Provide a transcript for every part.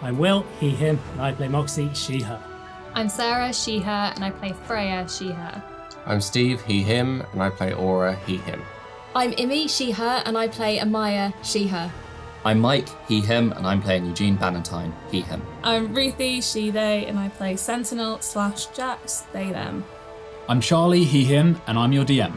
I'm Will, he, him, and I play Moxie, she, her. I'm Sarah, she, her, and I play Freya, she, her. I'm Steve, he, him, and I play Aura, he, him. I'm Imi, she, her, and I play Ahmaya, she, her. I'm Mike, he, him, and I'm playing Eugene Bannatyne, he, him. I'm Ruthie, she, they, and I play Sentinel/Jax, they, them. I'm Charlie, he, him, and I'm your DM.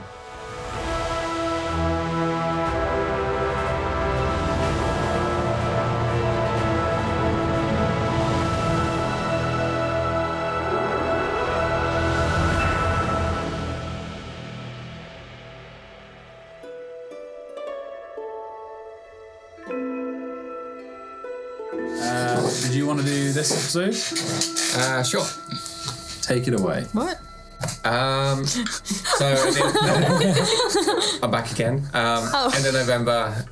Did you want to do this episode? Sure. Take it away. What? So I'm back again. End of November,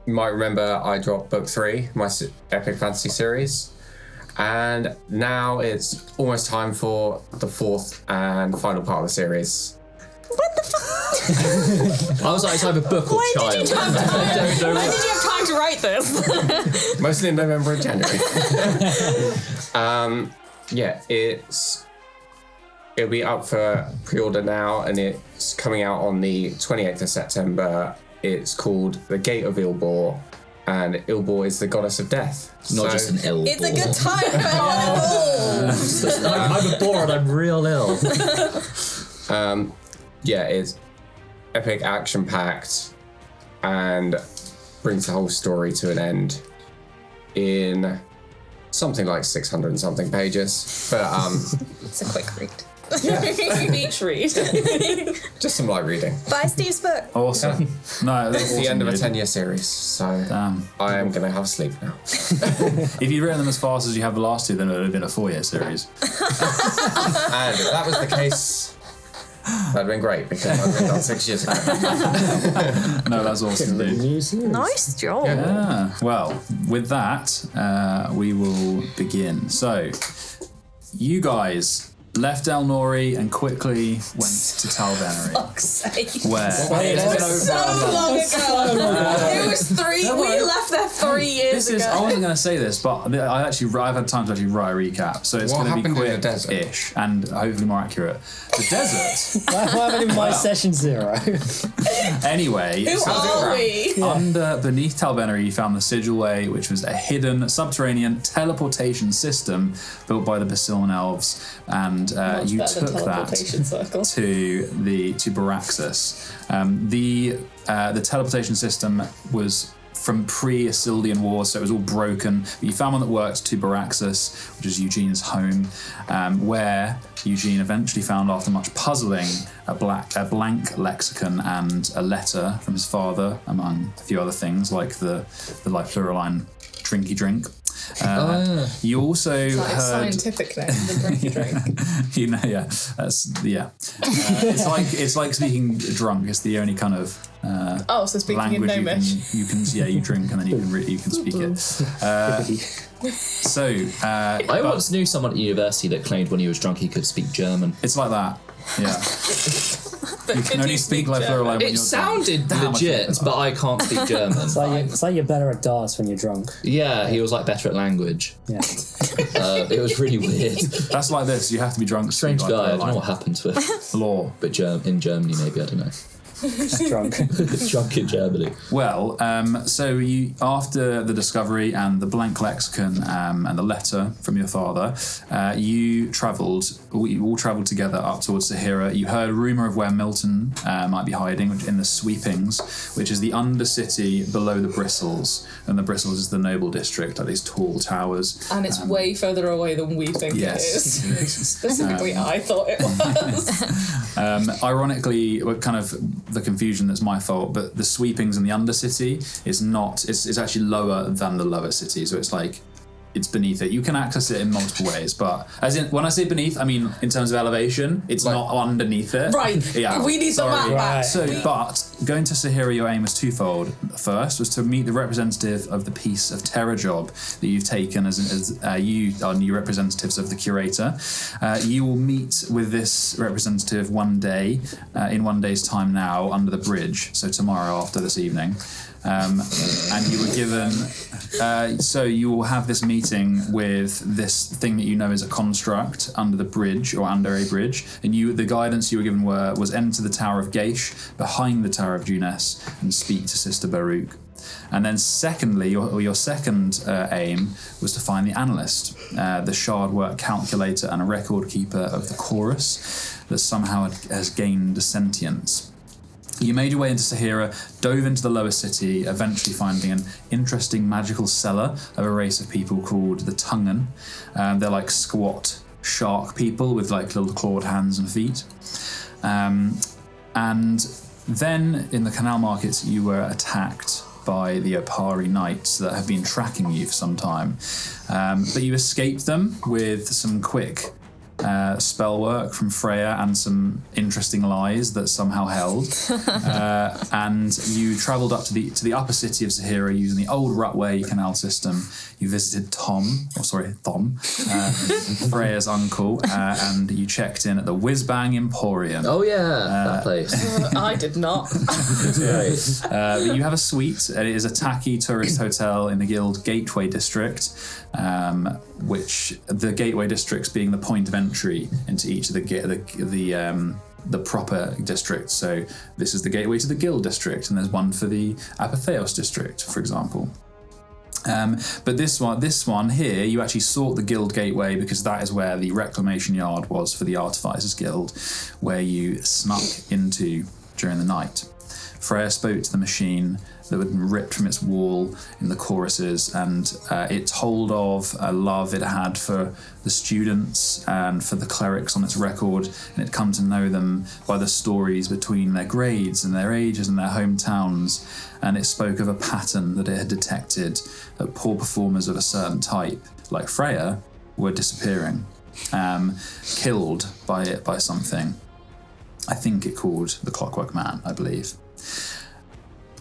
you might remember I dropped book 3, my epic fantasy series, and now it's almost time for the 4th and final part of the series. What the fuck? I was like, it's either book or child. When did you have time to write this? Mostly in November and January. It'll be up for pre-order now, and it's coming out on the 28th of September. It's called The Gate of Ilbor, and Ilbor is the goddess of death. Not just an ill. It's a good time for anyone I'm bored, I'm real ill. It's epic, action-packed, and brings the whole story to an end in something like 600 and something pages. But It's a quick read. yeah, Beach read. just some light reading. Buy Steve's book. Awesome. No, that's It's the end of a 10-year series, so I am going to have sleep now. If you'd written them as fast as you have the last 2, then it would have been a 4-year series. And if that was the case, that'd have been great, because I've been done 6 years ago. No, that's awesome, dude. Nice job. Yeah. Well, with that, we will begin. So, you guys left El Nori and quickly went to Talvenery. Fuck's sake. Where? So long ago. It was 3. We left there 3 years ago. I wasn't going to say this, but I've had time to actually write a recap, so it's What going to be happened in the desert? quick-ish and hopefully more accurate. The desert. What happened in my session 0? Anyway, Who are we? beneath Talvenery, you found the Sigil Way, which was a hidden subterranean teleportation system built by the Basilian elves, and you took that to Baraxis. The teleportation system was from pre-Isildian Wars, so it was all broken. But you found one that worked to Baraxis, which is Eugene's home, where Eugene eventually found, after much puzzling, a blank lexicon and a letter from his father, among a few other things, like the pluraline drinky drink. You also heard scientific name, the drinky drink. You know, yeah, it's like speaking drunk. It's the only kind of So speaking in language Gnomish. you drink and then you can speak it. I once knew someone at university that claimed when he was drunk he could speak German. It's like that. Yeah. But You can only speak like pluraline when It you're sounded drunk. legit, but I can't speak German. It's like you're better at darts when you're drunk. Yeah, he was like better at language. Yeah. It was really weird. That's like this. You have to be drunk. to Strange speak like guy. I don't know pluraline. what happened to him. Law. But in Germany, maybe, I don't know. Just drunk. Drunk in Germany. Well, so you, after the discovery and the blank lexicon and the letter from your father, you all travelled together up towards Sehira. You heard rumour of where Milton might be hiding, which in the Sweepings, which is the undercity below the Bristles, and the Bristles is the noble district, like these tall towers. And it's way further away than we think it is. Specifically, I thought it was. Ironically, kind of the confusion that's my fault, but the Sweepings and the Undercity is not, it's actually lower than the lower city, so it's like, it's beneath it. You can access it in multiple ways, but as in, when I say beneath, I mean in terms of elevation, it's not underneath it. Right. Yeah. We need the map back. So, but going to Sehira, your aim was twofold. First was to meet the representative of the piece of terror job that you've taken as you are new representatives of the curator. You will meet with this representative one day, in 1 day's time now, under the bridge, so tomorrow after this evening. And you were given, so you will have this meeting with this thing that you know is a construct under the bridge or under a bridge, and the guidance you were given was enter the Tower of Gaish behind the Tower of Junes and speak to Sister Baruch. And then secondly, your second aim was to find the Analyst, the shardwork calculator and a record keeper of the chorus that somehow has gained sentience. You made your way into Sehira, dove into the lower city, eventually finding an interesting magical cellar of a race of people called the Tongen. They're like squat shark people with like little clawed hands and feet. And then in the canal markets, you were attacked by the Opari Knights that have been tracking you for some time. But you escaped them with some quick spell work from Freya and some interesting lies that somehow held. And you travelled up to the upper city of Sehira using the old Rutway canal system. You visited Thom, Freya's uncle, and you checked in at the Whiz Bang Emporium. Oh yeah, that place. I did not. But you have a suite. It is a tacky tourist hotel in the Guild Gateway District, which the Gateway Districts being the point of entry into each of the proper districts. So this is the gateway to the Guild District, and there's one for the Apatheos District, for example. But this one here, you actually sought the Guild Gateway because that is where the reclamation yard was for the Artificers Guild, where you snuck into during the night. Freya spoke to the machine that had been ripped from its wall in the choruses, and it told of a love it had for the students and for the clerics on its record, and it come to know them by the stories between their grades and their ages and their hometowns, and it spoke of a pattern that it had detected, that poor performers of a certain type, like Freya, were disappearing, killed by something. I think it called the Clockwork Man, I believe.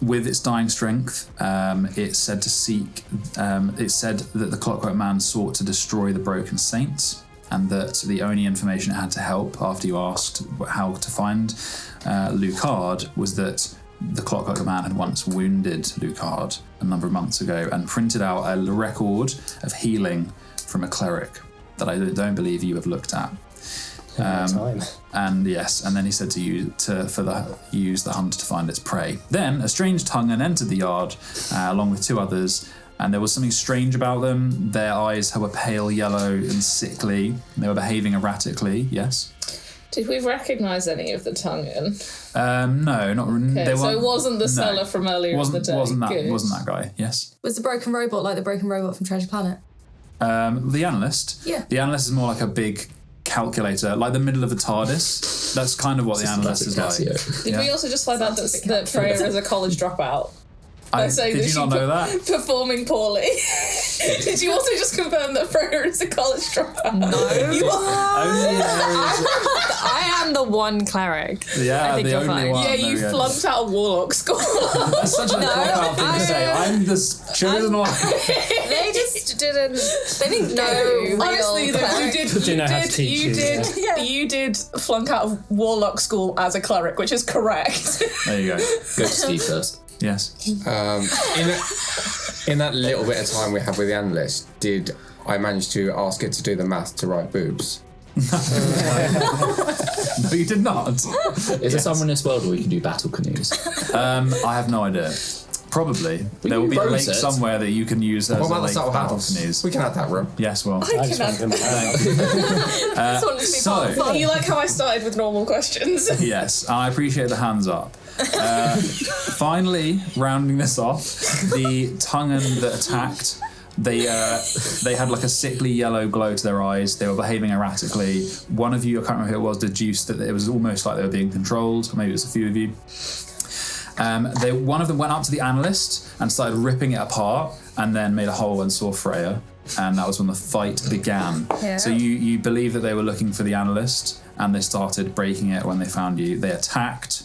With its dying strength, it said that the Clockwork Man sought to destroy the broken saints, and that the only information it had to help after you asked how to find Lucard was that the Clockwork Man had once wounded Lucard a number of months ago and printed out a record of healing from a cleric that I don't believe you have looked at. And yes, and then he said to you use the hunt to find its prey. Then a strange tongen entered the yard along with two others, and there was something strange about them. Their eyes were pale yellow and sickly. They were behaving erratically. Yes. Did we recognise any of the tongen? No, not really. Okay, so it wasn't the seller from earlier in the day. Wasn't that guy? Yes. Was the broken robot like the broken robot from Treasure Planet? The Analyst. Yeah. The Analyst is more like a big calculator, like the middle of a TARDIS. That's kind of what the Analyst is like. Did we also just find out that Freya is a college dropout? Did you not know that? Performing poorly. Did you also just confirm that Freya is a college dropout? No. You are. I am the one cleric. Yeah, I think the you're only fine. one. Yeah, you flunked out of Warlock School. That's such a cop-out thing to say. I'm the chosen one. They just didn't. They didn't know. Honestly, you did flunk out of Warlock School as a cleric, which is correct. There you go. Go to Steve first. Yes. In that little bit of time we had with the Analyst, did I manage to ask it to do the math to write boobs? No, you did not. Is there someone in this world where we can do battle canoes? I have no idea. Probably. There will be a lake somewhere that you can use as What a about the lake Subtle for battle House? canoes. We can have that room. Yes, well. I just want to So, You like how I started with normal questions? yes, I appreciate the hands up. Finally, rounding this off, the tongen that attacked, they had like a sickly yellow glow to their eyes. They were behaving erratically. One of you, I can't remember who it was, deduced that it was almost like they were being controlled. Or maybe it was a few of you. One of them went up to the Analyst and started ripping it apart, and then made a hole and saw Freya, and that was when the fight began. Yeah. So you believe that they were looking for the Analyst, and they started breaking it when they found you. They attacked.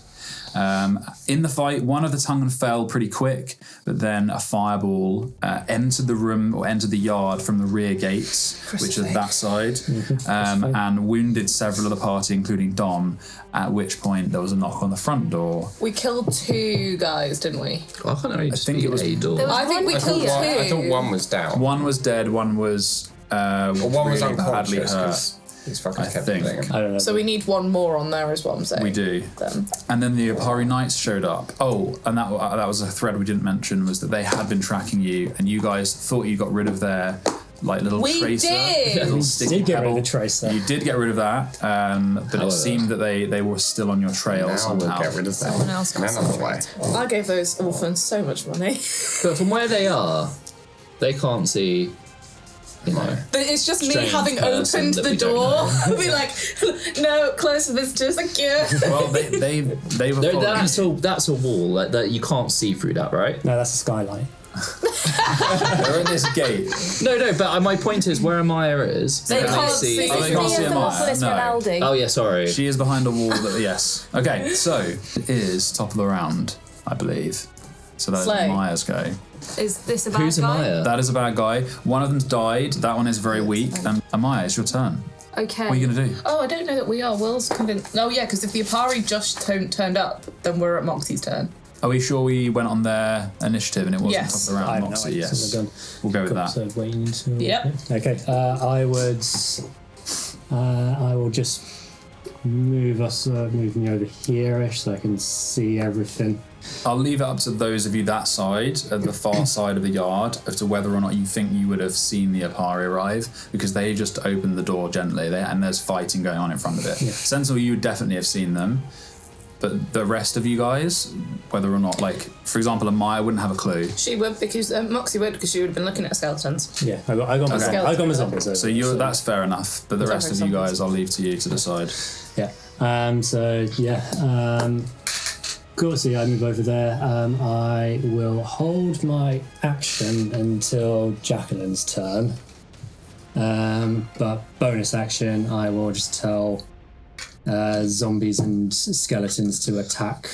In the fight, one of the tongen fell pretty quick, but then a fireball entered the room or entered the yard from the rear gates, which is that side, and wounded several of the party, including Dom, at which point there was a knock on the front door. We killed 2 guys, didn't we? I can't only just think it was- a door. I think we killed 2. I thought one was down. One was dead, one was One was really badly unconscious hurt. because he's fucking I kept think. bleeding. I don't know. So we need 1 more on there is what I'm saying. We do. Then. And then the Opari Knights showed up. Oh, and that was a thread we didn't mention, was that they had been tracking you, and you guys thought you got rid of their little We tracer. did! Little We sticky did get rid of pebble. the tracer. You did get rid of that, but However. it seemed that they were still on your trail Now we'll somehow. get rid of that. Someone else got None of the way. I gave those orphans so much money. But from where they are, they can't see. You know. But it's just me Strange having person opened that the we don't door. know. Be like, no, close visitors, thank you. Well, they were No, following. that's a wall that you can't see through that, right? No, that's a skylight. They're in this gate. No, but my point is where Ahmaya is. They can't see. Oh, they can't see Amaya. Metropolis No. Rinaldi. Oh yeah, sorry. She is behind a wall. Yes. Okay, so it is top of the round, I believe. So that is Slay. Maya's go. Is this a bad Who's guy? Ahmaya? That is a bad guy. One of them's died. That one is very weak. And Ahmaya, it's your turn. Okay. What are you going to do? Oh, I don't know that we are. Will's convinced. Oh, yeah, because if the Opari just turned up, then we're at Moxie's turn. Are we sure we went on their initiative and it wasn't Yes. top of the I round? have no Moxie, idea. yes. So we're done. We'll go with that. So waiting until... Yep. Okay, I will just move me over here-ish so I can see everything. I'll leave it up to those of you that side, at the far side of the yard, as to whether or not you think you would have seen the Opari arrive, because they just opened the door gently, and there's fighting going on in front of it. Yeah. Sensible, you would definitely have seen them, but the rest of you guys, whether or not, for example, Ahmaya wouldn't have a clue. She would, because Moxie would, because she would have been looking at skeletons. Yeah, I got my Okay. I got my zombies over. So that's fair enough, but the Sorry, rest of you guys, I'll leave to you to decide. Yeah. Cool, so I move over there. I will hold my action until Jacqueline's turn. But bonus action, I will just tell zombies and skeletons to attack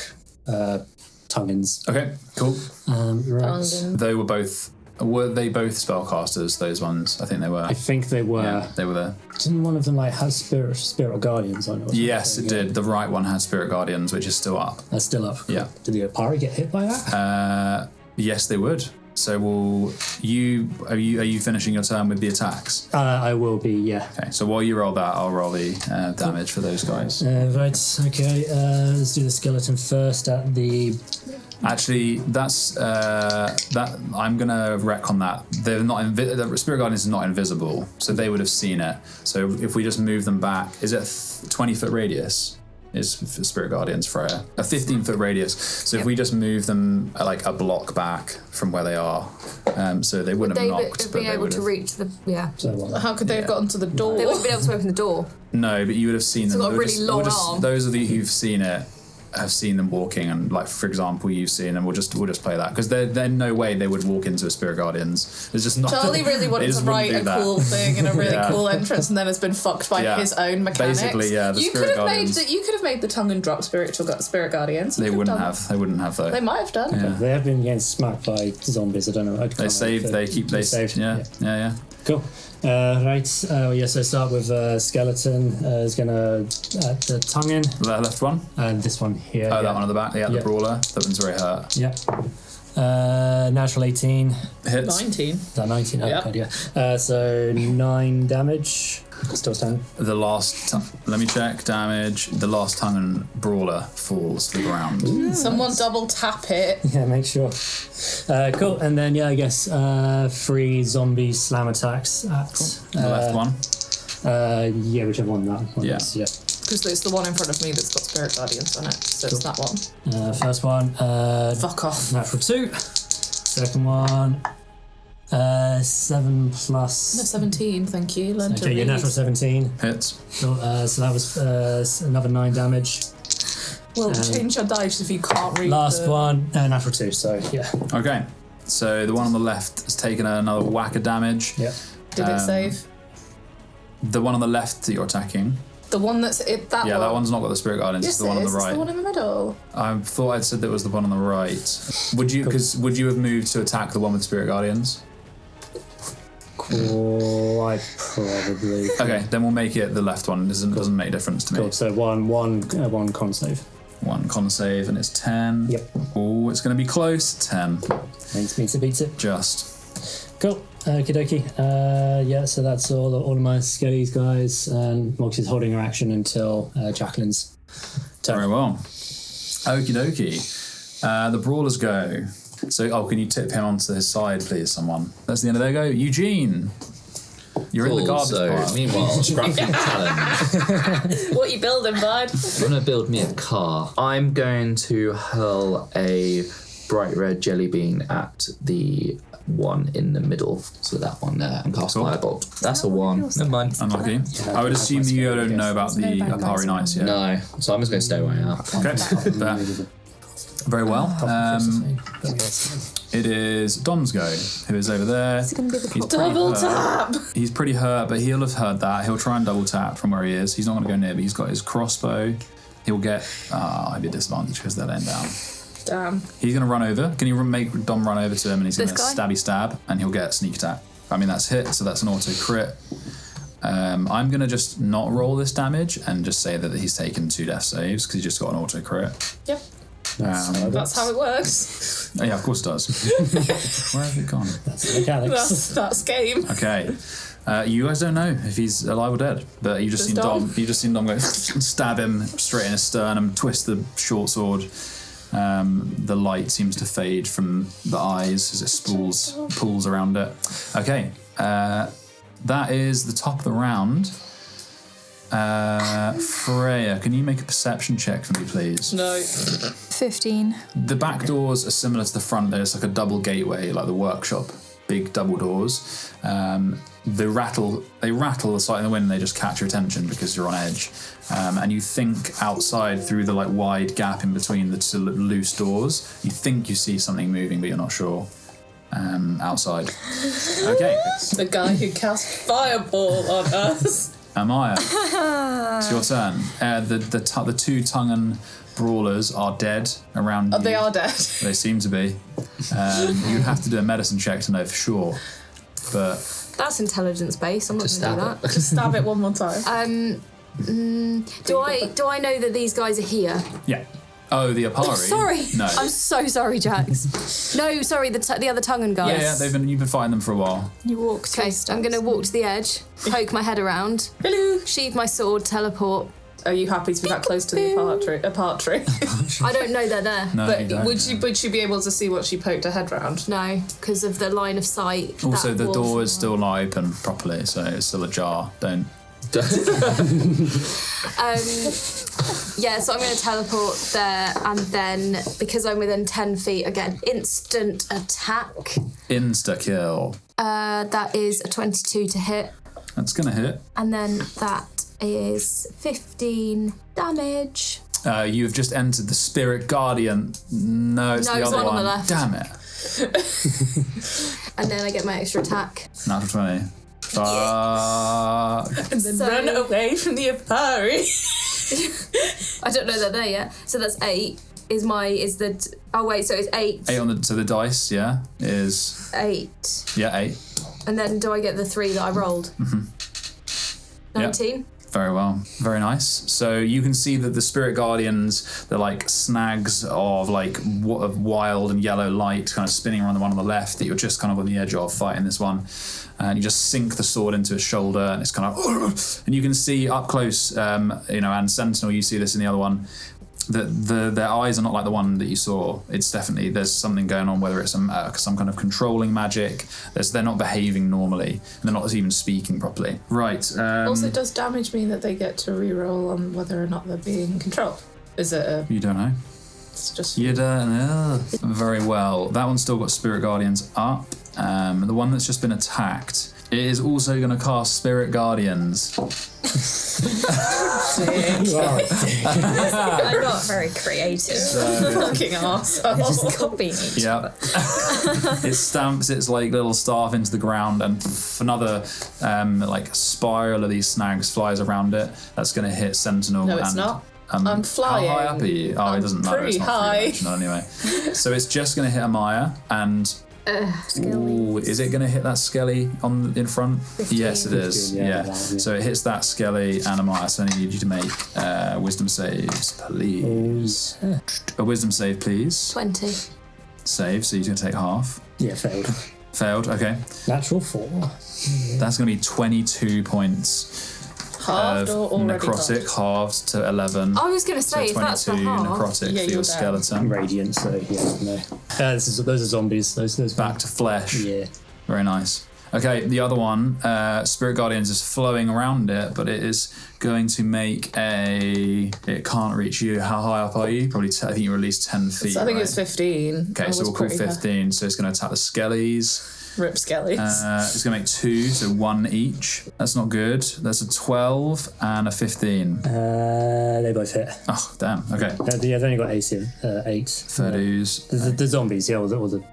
tongens. Okay, cool. Tongen. Were they both spellcasters, those ones? I think they were. I think they were. Yeah, they were there. Didn't one of them have spirit guardians on it? or Yes, it something? did. The right one had Spirit Guardians, which is still up. That's still up. Yeah. Did the Opari get hit by that? Yes, they would. So are you finishing your turn with the attacks? I will be, yeah. Okay, so while you roll that, I'll roll the damage for those guys. Right, okay. Let's do the skeleton first at the... Actually, that's that. I'm gonna retcon that. They're not. The Spirit Guardians are not invisible, so they would have seen it. So if we just move them back, is it a 20-foot radius? Is for Spirit Guardians, Freya, a 15-foot radius. So if we just move them a block back from where they are, so they wouldn't have knocked. Be able to reach the How could they have gotten to the door? They wouldn't be able to open the door. No, but you would have seen them. got a We'll really just- long we'll just- arm. Those of you who've seen it have seen them walking, and for example, you've seen them. We'll just play that because there's no way they would walk into a Spirit Guardians. There's just not. Charlie really they wanted just to wouldn't write do a that. cool thing and a really Yeah. cool entrance, and then has been fucked by Yeah. his own mechanics. Basically, yeah, the you Spirit could have Guardians. you could have made the tongue and drop Spirit Guardians. You They could wouldn't done have. They wouldn't have though. They might have done. Yeah. They have been getting smacked by zombies. I don't know. They saved. They keep. They saved. Yeah. Cool. Right. Yes, I start with skeleton. Is gonna the tongue-in, The left one. and this one here. Oh, yeah. that one at the back. Yeah, the Yeah. brawler. That one's very hurt. Yeah. Natural 18. Hits. 19. Is that 19? Oh, Yep. God, yeah. So 9 damage. Still standing. The last. Let me check damage. The last tongue and brawler falls to the ground. Someone double tap it. Yeah, make sure. Cool. And then, I guess 3 zombie slam attacks at... The left one. Yeah, whichever one that one Yeah. is. Yeah. Because it's the one in front of me that's got Spirit Guardians on it. So it's that one. First one, Fuck off. natural 2. Second one, 7 plus... No, 17, thank you. Learn to Okay, yeah, read. natural 17. Hits. So, so that was another 9 damage. Well, change your dice if you can't read Last the... one, natural 2, so yeah. Okay. So the one on the left has taken another whack of damage. Yeah. Did it save? The one on the left that you're attacking. The one that's that one. Yeah, that one's not got the Spirit Guardians. Yes, it's the one on the right. It's the one in the middle. I thought I'd said that was the one on the right. Would you have moved to attack the one with Spirit Guardians? Quite probably. Okay, then we'll make it the left one. It doesn't make a difference to me. Cool. So one con save. One con save, and it's 10. Yep. Oh, it's going to be close. 10. Means it beats it. Just. Cool. Okie dokie. Yeah, so that's all of my skellies, guys. And Moxie's holding her action until Jacqueline's turn. Very well. Okie dokie. The brawlers go. So, can you tip him onto his side, please, someone? That's the end of their go. Eugene, you're in the garbage pile. Meanwhile, scrapping talent. What you building, bud? I'm going to build me a car. I'm going to hurl a bright red jelly bean at the one in the middle. So that one there, and cast Firebolt. That's a 1. Never mind. Unlucky. I would assume that you don't know about the Opari Knights yet. No, so I'm just going to stay where I am. Okay. Very well. It is Dom's go, who is over there. He's Double tap! He's pretty hurt, but he'll have heard that. He'll try and double tap from where he is. He's not going to go near, but he's got his crossbow. He'll get... I'd be a disadvantage because they're laying down. Damn. He's going to run over. Can you make Dom run over to him, and he's going to stabby stab, and he'll get sneak attack. I mean, that's hit, so that's an auto crit. I'm going to just not roll this damage and just say that he's taken 2 death saves because he just got an auto crit. Yep. That's how it works. Yeah, of course it does. Where have it gone? That's the mechanics. That's game. Okay. You guys don't know if he's alive or dead, but you just seen Dom. You just seen Dom go stab him straight in his sternum, twist the short sword. The light seems to fade from the eyes as it pulls around it. Okay. That is the top of the round. Freya, can you make a perception check for me, please? No. 15. The back doors are similar to the front. There's like a double gateway, like the workshop, big double doors. They rattle slightly in the wind, and they just catch your attention because you're on edge. And you think outside through the like wide gap in between the two loose doors, you think you see something moving, but you're not sure. Outside. Okay. The guy who cast Fireball on us. Ahmaya, it's your turn. The 2 tongen brawlers are dead around you. They are dead. They seem to be. You'd have to do a medicine check to know for sure. But That's intelligence based. I'm not going to do that. Just stab it one more time. Do I know that these guys are here? yeah. Oh, the Opari. Sorry. No. I'm so sorry, Jax. No, sorry, the other tongen guys. Yeah, you've been fighting them for a while. You walk Okay, I'm going to walk to the edge, poke my head around, Hello. sheathe my sword, teleport. Are you happy to be that close to the apart tree? I don't know they're there. No, But you don't. would she be able to see what she poked her head round? No, because of the line of sight. Also, that the wall. door is still not open properly, so it's still ajar. Don't. Yeah, so I'm going to teleport there, and then because I'm within 10 feet, again, instant attack. Insta kill. That is a 22 to hit, That's gonna hit. and then that is 15 damage. You've just entered the Spirit Guardian. No, it's the it's other one one. on the left. Damn it. And then I get my extra attack. Natural 20. Fuck. And then So- run away from the Opari. I don't know they're there yet. So that's 8. So it's 8. 8 on the dice, yeah, is 8. 8. And then do I get the 3 that I rolled? 19. Very well. Very nice. So you can see that the Spirit Guardians, they're like snags of like of wild and yellow light kind of spinning around the one on the left that you're just kind of on the edge of fighting this one. And you just sink the sword into his shoulder, and it's kind of... And you can see up close, and Sentinel, you see this in the other one, that their eyes are not like the one that you saw. It's definitely, there's something going on, whether it's some kind of controlling magic. They're not behaving normally, and they're not even speaking properly. Right. Also, does damage mean that they get to reroll on whether or not they're being controlled? Is it a... You don't know. It's just... You don't know. Very well. That one's still got Spirit Guardians up. The one that's just been attacked It is also going to cast Spirit Guardians. You are a dick. I got very creative. Fucking arse. Just copying each Yeah. It stamps its like little staff into the ground, and another like spiral of these snags flies around it. That's going to hit Sentinel. No, it's and, not. I'm flying. How high up are you? Oh, it doesn't matter. It's pretty not high. three-dimensional anyway. So it's just going to hit Ahmaya, and ooh, is it going to hit that Skelly in front? 15. Yes, it is. 15, yeah. So it hits that Skelly and Ahmaya. So I need you to make wisdom saves, please. A wisdom save, please. 20. Save. So you're going to take half. Yeah, failed. Failed. Okay. Natural 4. That's going to be 22 points. Halved or already necrotic, halved to 11. I was going to say, So if that's the 22 half. necrotic Yeah, for your you're skeleton. Radiant, so yeah, no. Those are zombies. Those Back to flesh. Yeah. Very nice. Okay, the other one, Spirit Guardians is flowing around it, but it is going to make a... It can't reach you. How high up are you? Probably, I think you're at least 10 feet, So I think right? it's 15. Okay, I so was we'll call pretty high. 15. So it's going to attack the skellies. Rip skellies. It's going to make 2, so 1 each. That's not good. That's a 12 and a 15. They both hit. Oh, damn. Okay. They've only got AC of 8. Fairdues. The zombies, yeah, all the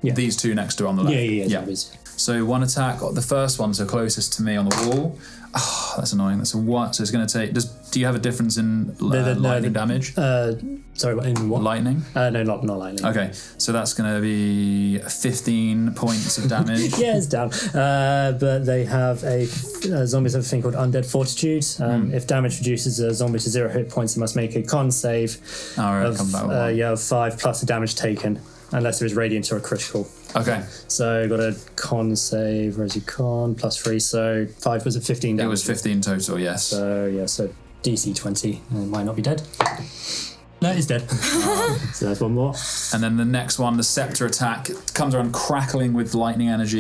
yeah. These two next to it on the left. Yeah, zombies. So one attack, the first one, so closest to me on the wall. Oh, that's annoying. That's a 1. So it's going to take... Do you have a difference in lightning damage? Sorry, in what? Lightning? No, not lightning. Okay, so that's going to be 15 points of damage. Yeah, it's down. But they have zombies have a thing called Undead Fortitude. If damage reduces a zombie to 0 hit points, it must make a con save All right, of, come back with one. of 5 plus the damage taken, unless there is radiant or a critical. Okay, So got a con save, where's your con? Plus 3, so 5 was it 15 damage? it was 15 total, yes. So DC 20, it might not be dead. No, it's dead. So there's one more. And then the next one, the Scepter attack, comes around crackling with lightning energy,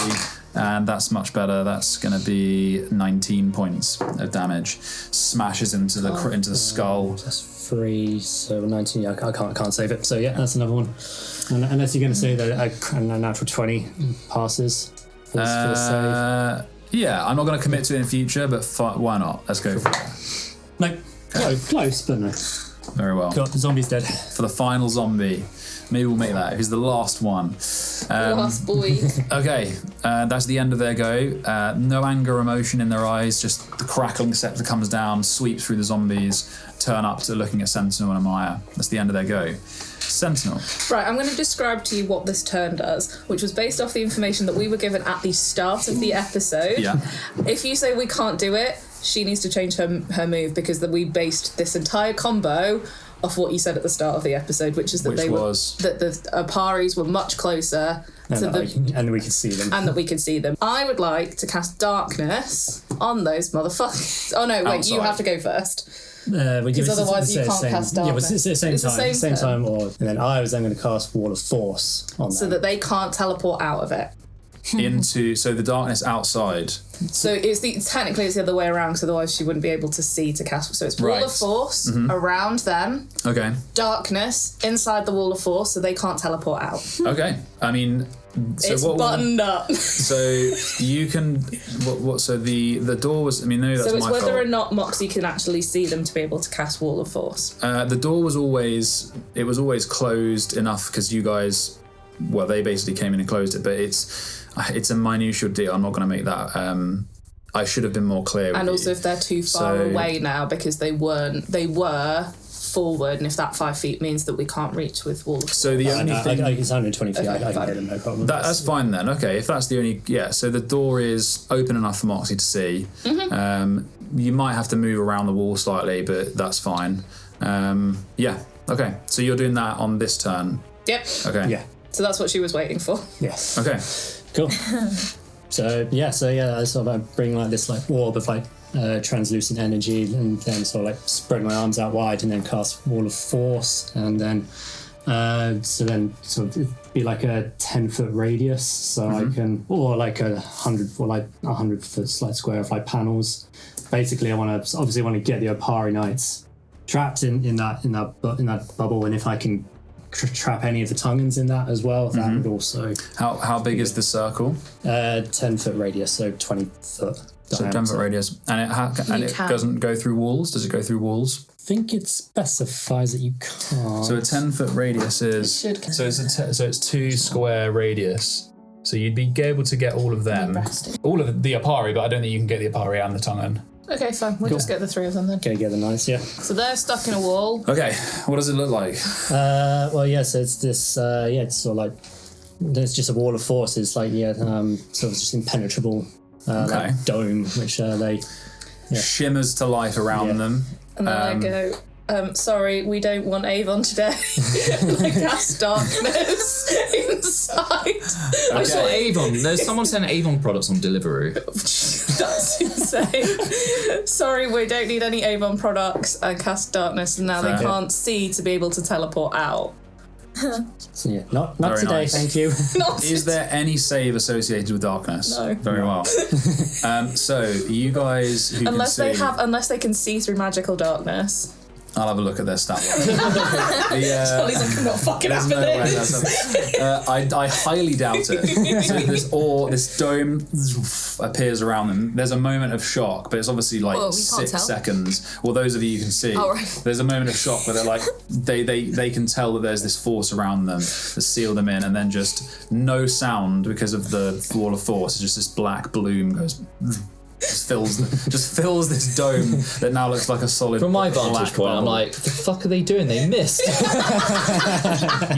and that's much better. That's going to be 19 points of damage. Smashes into the skull. That's 3, so 19. Yeah, I can't save it. So yeah, that's another one. Unless you're going to say that a natural 20 passes for the save. Yeah, I'm not going to commit to it in future, but why not? Let's go for it. No, close, but no. Very well. God, the zombie's dead. For the final zombie. Maybe we'll make that. He's the last one. Last boy. Okay, that's the end of their go. No anger, emotion in their eyes, just the crackling scepter comes down, sweeps through the zombies, turn up to looking at Sentinel and Ahmaya. That's the end of their go. Sentinel. Right, I'm going to describe to you what this turn does, which was based off the information that we were given at the start of the episode. Yeah. If you say we can't do it, she needs to change her move, because we based this entire combo off what you said at the start of the episode, which is that that the Oparis were much closer And we could see them. and that we could see them. I would like to cast darkness on those motherfuckers. Oh no, wait, you Outside. have to go first. Because otherwise you can't cast Yeah, but darkness. it's the same It's the time. same turn. And then I was then going to cast Wall of Force on So them. that they can't teleport out of it. So the darkness outside. So technically it's the other way around, because otherwise she wouldn't be able to see to cast. So it's Wall Right. of Force around them, Okay. darkness inside the Wall of Force, so they can't teleport out. Okay. I mean, so It's what? buttoned up. So you can. What? So the door was. I mean, no, that's So it's my whether fault. or not Moxie can actually see them to be able to cast Wall of Force. The door was always. It was always closed enough because you guys. Well, they basically came in and closed it, but it's a minutiae deal. I'm not going to make that. I should have been more clear. And with also you. if they're too far away now, because they were forward, and if that 5 feet means that we can't reach with Wall of Force. So the only thing. It's 120 feet. Okay, I can fine. get them, no problem. That's fine then. Okay, if that's the only. Yeah, so the door is open enough for Moxie to see. You might have to move around the wall slightly, but that's fine. Yeah, okay. So you're doing that on this turn. Yep. Okay. Yeah. So that's what she was waiting for. Yes. Okay. Cool. So I sort of bring like this like orb of like translucent energy, and then sort of like spread my arms out wide, and then cast Wall of Force, and then sort of it'd be like a 10-foot radius, so I can, or like 100-foot like square of like panels. Basically, I want to get the Opari Knights trapped in that bubble, and if I can trap any of the tongens in that as well. That would also. How big is the circle? 10-foot radius, so 20-foot. So 10-foot radius, and it doesn't go through walls. Does it go through walls? I think it specifies that you can't. So a 10-foot radius is it's 2 square radius. So you'd be able to get all of them, all of the Opari, but I don't think you can get the Opari and the tongen. Okay, fine. We'll just get the 3 of them then. Okay, get the knights, yeah. So they're stuck in a wall. Okay, what does it look like? Well, yeah. So it's this. It's sort of like there's just a wall of force. It's like sort of just impenetrable like dome, which they shimmers to life around them. And then I go, sorry, we don't want Avon today. And I cast darkness inside. I saw Avon. There's someone selling Avon products on Deliveroo. That's insane. Sorry, we don't need any Avon products. I cast darkness, and now they can't see to be able to teleport out. So yeah, not today, nice. Thank you. Is there any save associated with darkness? No. Very well. So you guys who unless can they can see through magical darkness. I'll have a look at their stat line. Charlie's like, I'm not fucking up for this. I highly doubt it. So this dome appears around them. There's a moment of shock, but it's obviously like 6 seconds. Well, those of you can see. Oh, right. There's a moment of shock where they're like, they can tell that there's this force around them to seal them in, and then just no sound because of the wall of force. Just this black bloom goes. Just fills this dome that now looks like a solid. From my vantage point, I'm like, the fuck are they doing? They missed.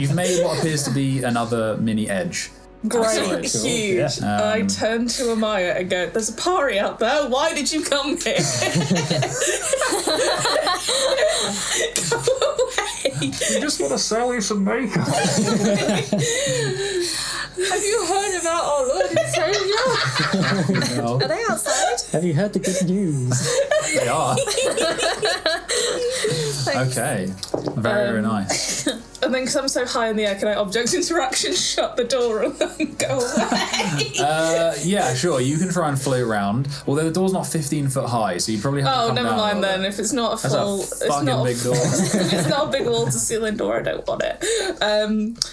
You've made what appears to be another mini edge. Great, huge. Yeah. I turn to Ahmaya and go, there's a Opari out there, why did you come here? Go away. We just want to sell you some makeup. Have you heard about our Lord and Saviour? No. Are they outside? Have you heard the good news? They are. Okay. Very nice. And then because I'm so high in the air, can I object interaction shut the door and then go away? Yeah, sure. You can try and float around. Although the door's not 15 foot high, so you probably have to come never down mind a then. bit. If it's not a full, That's a fucking big door. if it's not a big wall to ceiling door, I don't want it.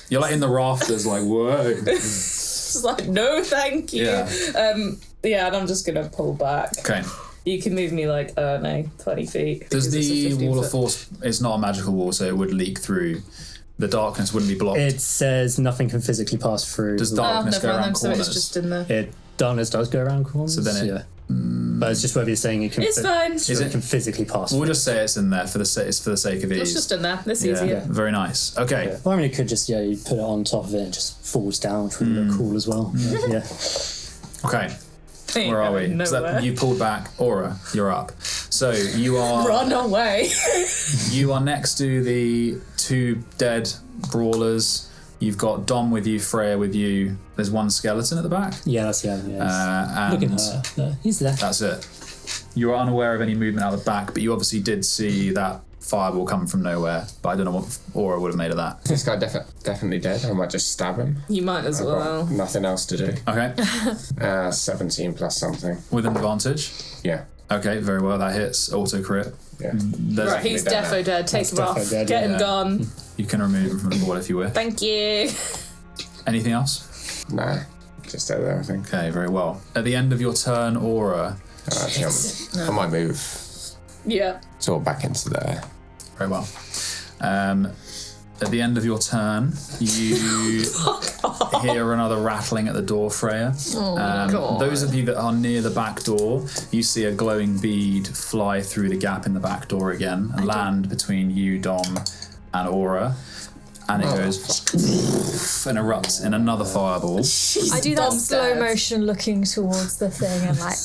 You're like in the rafters, like whoa. It's like no, thank you. Yeah. And I'm just gonna pull back. Okay. You can move me like 20 feet. Does because it's a the 15 wall of foot. force? It's not a magical wall, so it would leak through. The darkness wouldn't be blocked. It says nothing can physically pass through. Does darkness never go mind around then, so corners? it's just in the. Darkness does go around corners. So then it- but it's just whether you're saying it can. It's fine. Is it can physically pass? We'll just say it's in there for the sake of ease. It's just in there. It's Yeah. easier. Very nice. Okay. Yeah. Or I mean, it could just you put it on top of it and it just falls down, which would look cool as well. Yeah. Okay. Ain't Where are we? going So nowhere. you pulled back. Aura, you're up. So you are Run away. you are next to the 2 dead brawlers. You've got Dom with you, Freya with you. There's 1 skeleton at the back. Yeah, that's And Look at her. No, he's there. that's it. You are unaware of any movement out the back, but you obviously did see that fireball come from nowhere. But I don't know what Aura would have made of that. This guy definitely dead. I might just stab him. You might as I've well. got nothing else to do. Okay. 17 plus something. With an advantage. Yeah. Okay, very well. That hits. Auto crit. Yeah. There's- Right, he's definitely defo dead. Take him defo off. dead, Get him yeah. gone. You can remove him from the board if you wish. Thank you. Anything else? Nah. Just stay there, I think. Okay, very well. At the end of your turn, Aura. Actually, I might move Yeah. sort of back into there. Very well. At the end of your turn, you hear another rattling at the door, Freya. God. Those of you that are near the back door, you see a glowing bead fly through the gap in the back door again and land between you, Dom, and Aura. And it goes and erupts in another fireball. I do that Dom's slow dead. motion looking towards the thing and like.